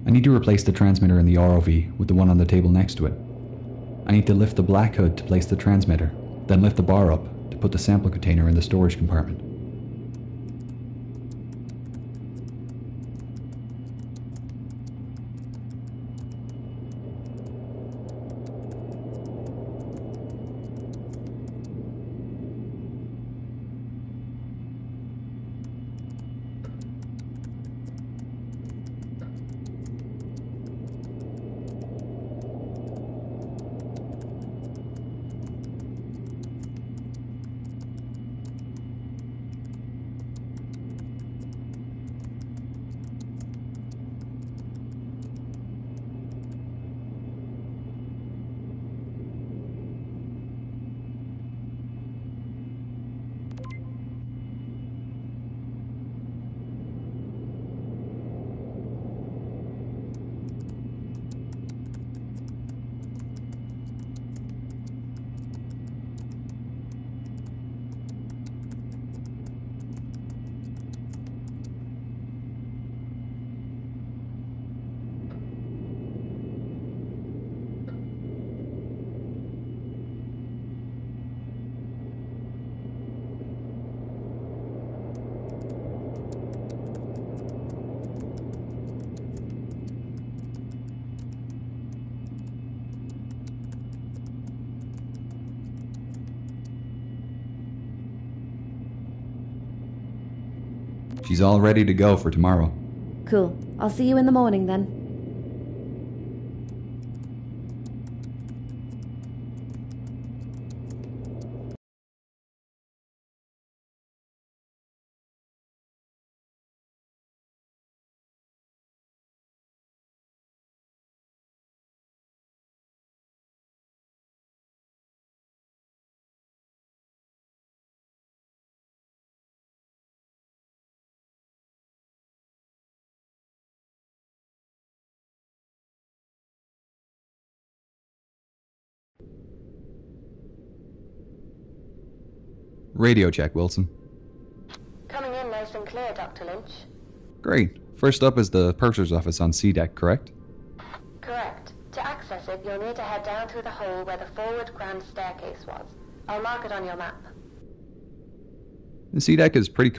I need to replace the transmitter in the ROV with the one on the table next to it. I need to lift the black hood to place the transmitter, then lift the bar up to put the sample container in the storage compartment. She's all ready to go for tomorrow. Cool. I'll see you in the morning then. Radio check, Wilson. Coming in nice and clear, Dr. Lynch. Great. First up is the purser's office on C deck, correct? Correct. To access it, you'll need to head down through the hole where the forward grand staircase was. I'll mark it on your map. The C deck is pretty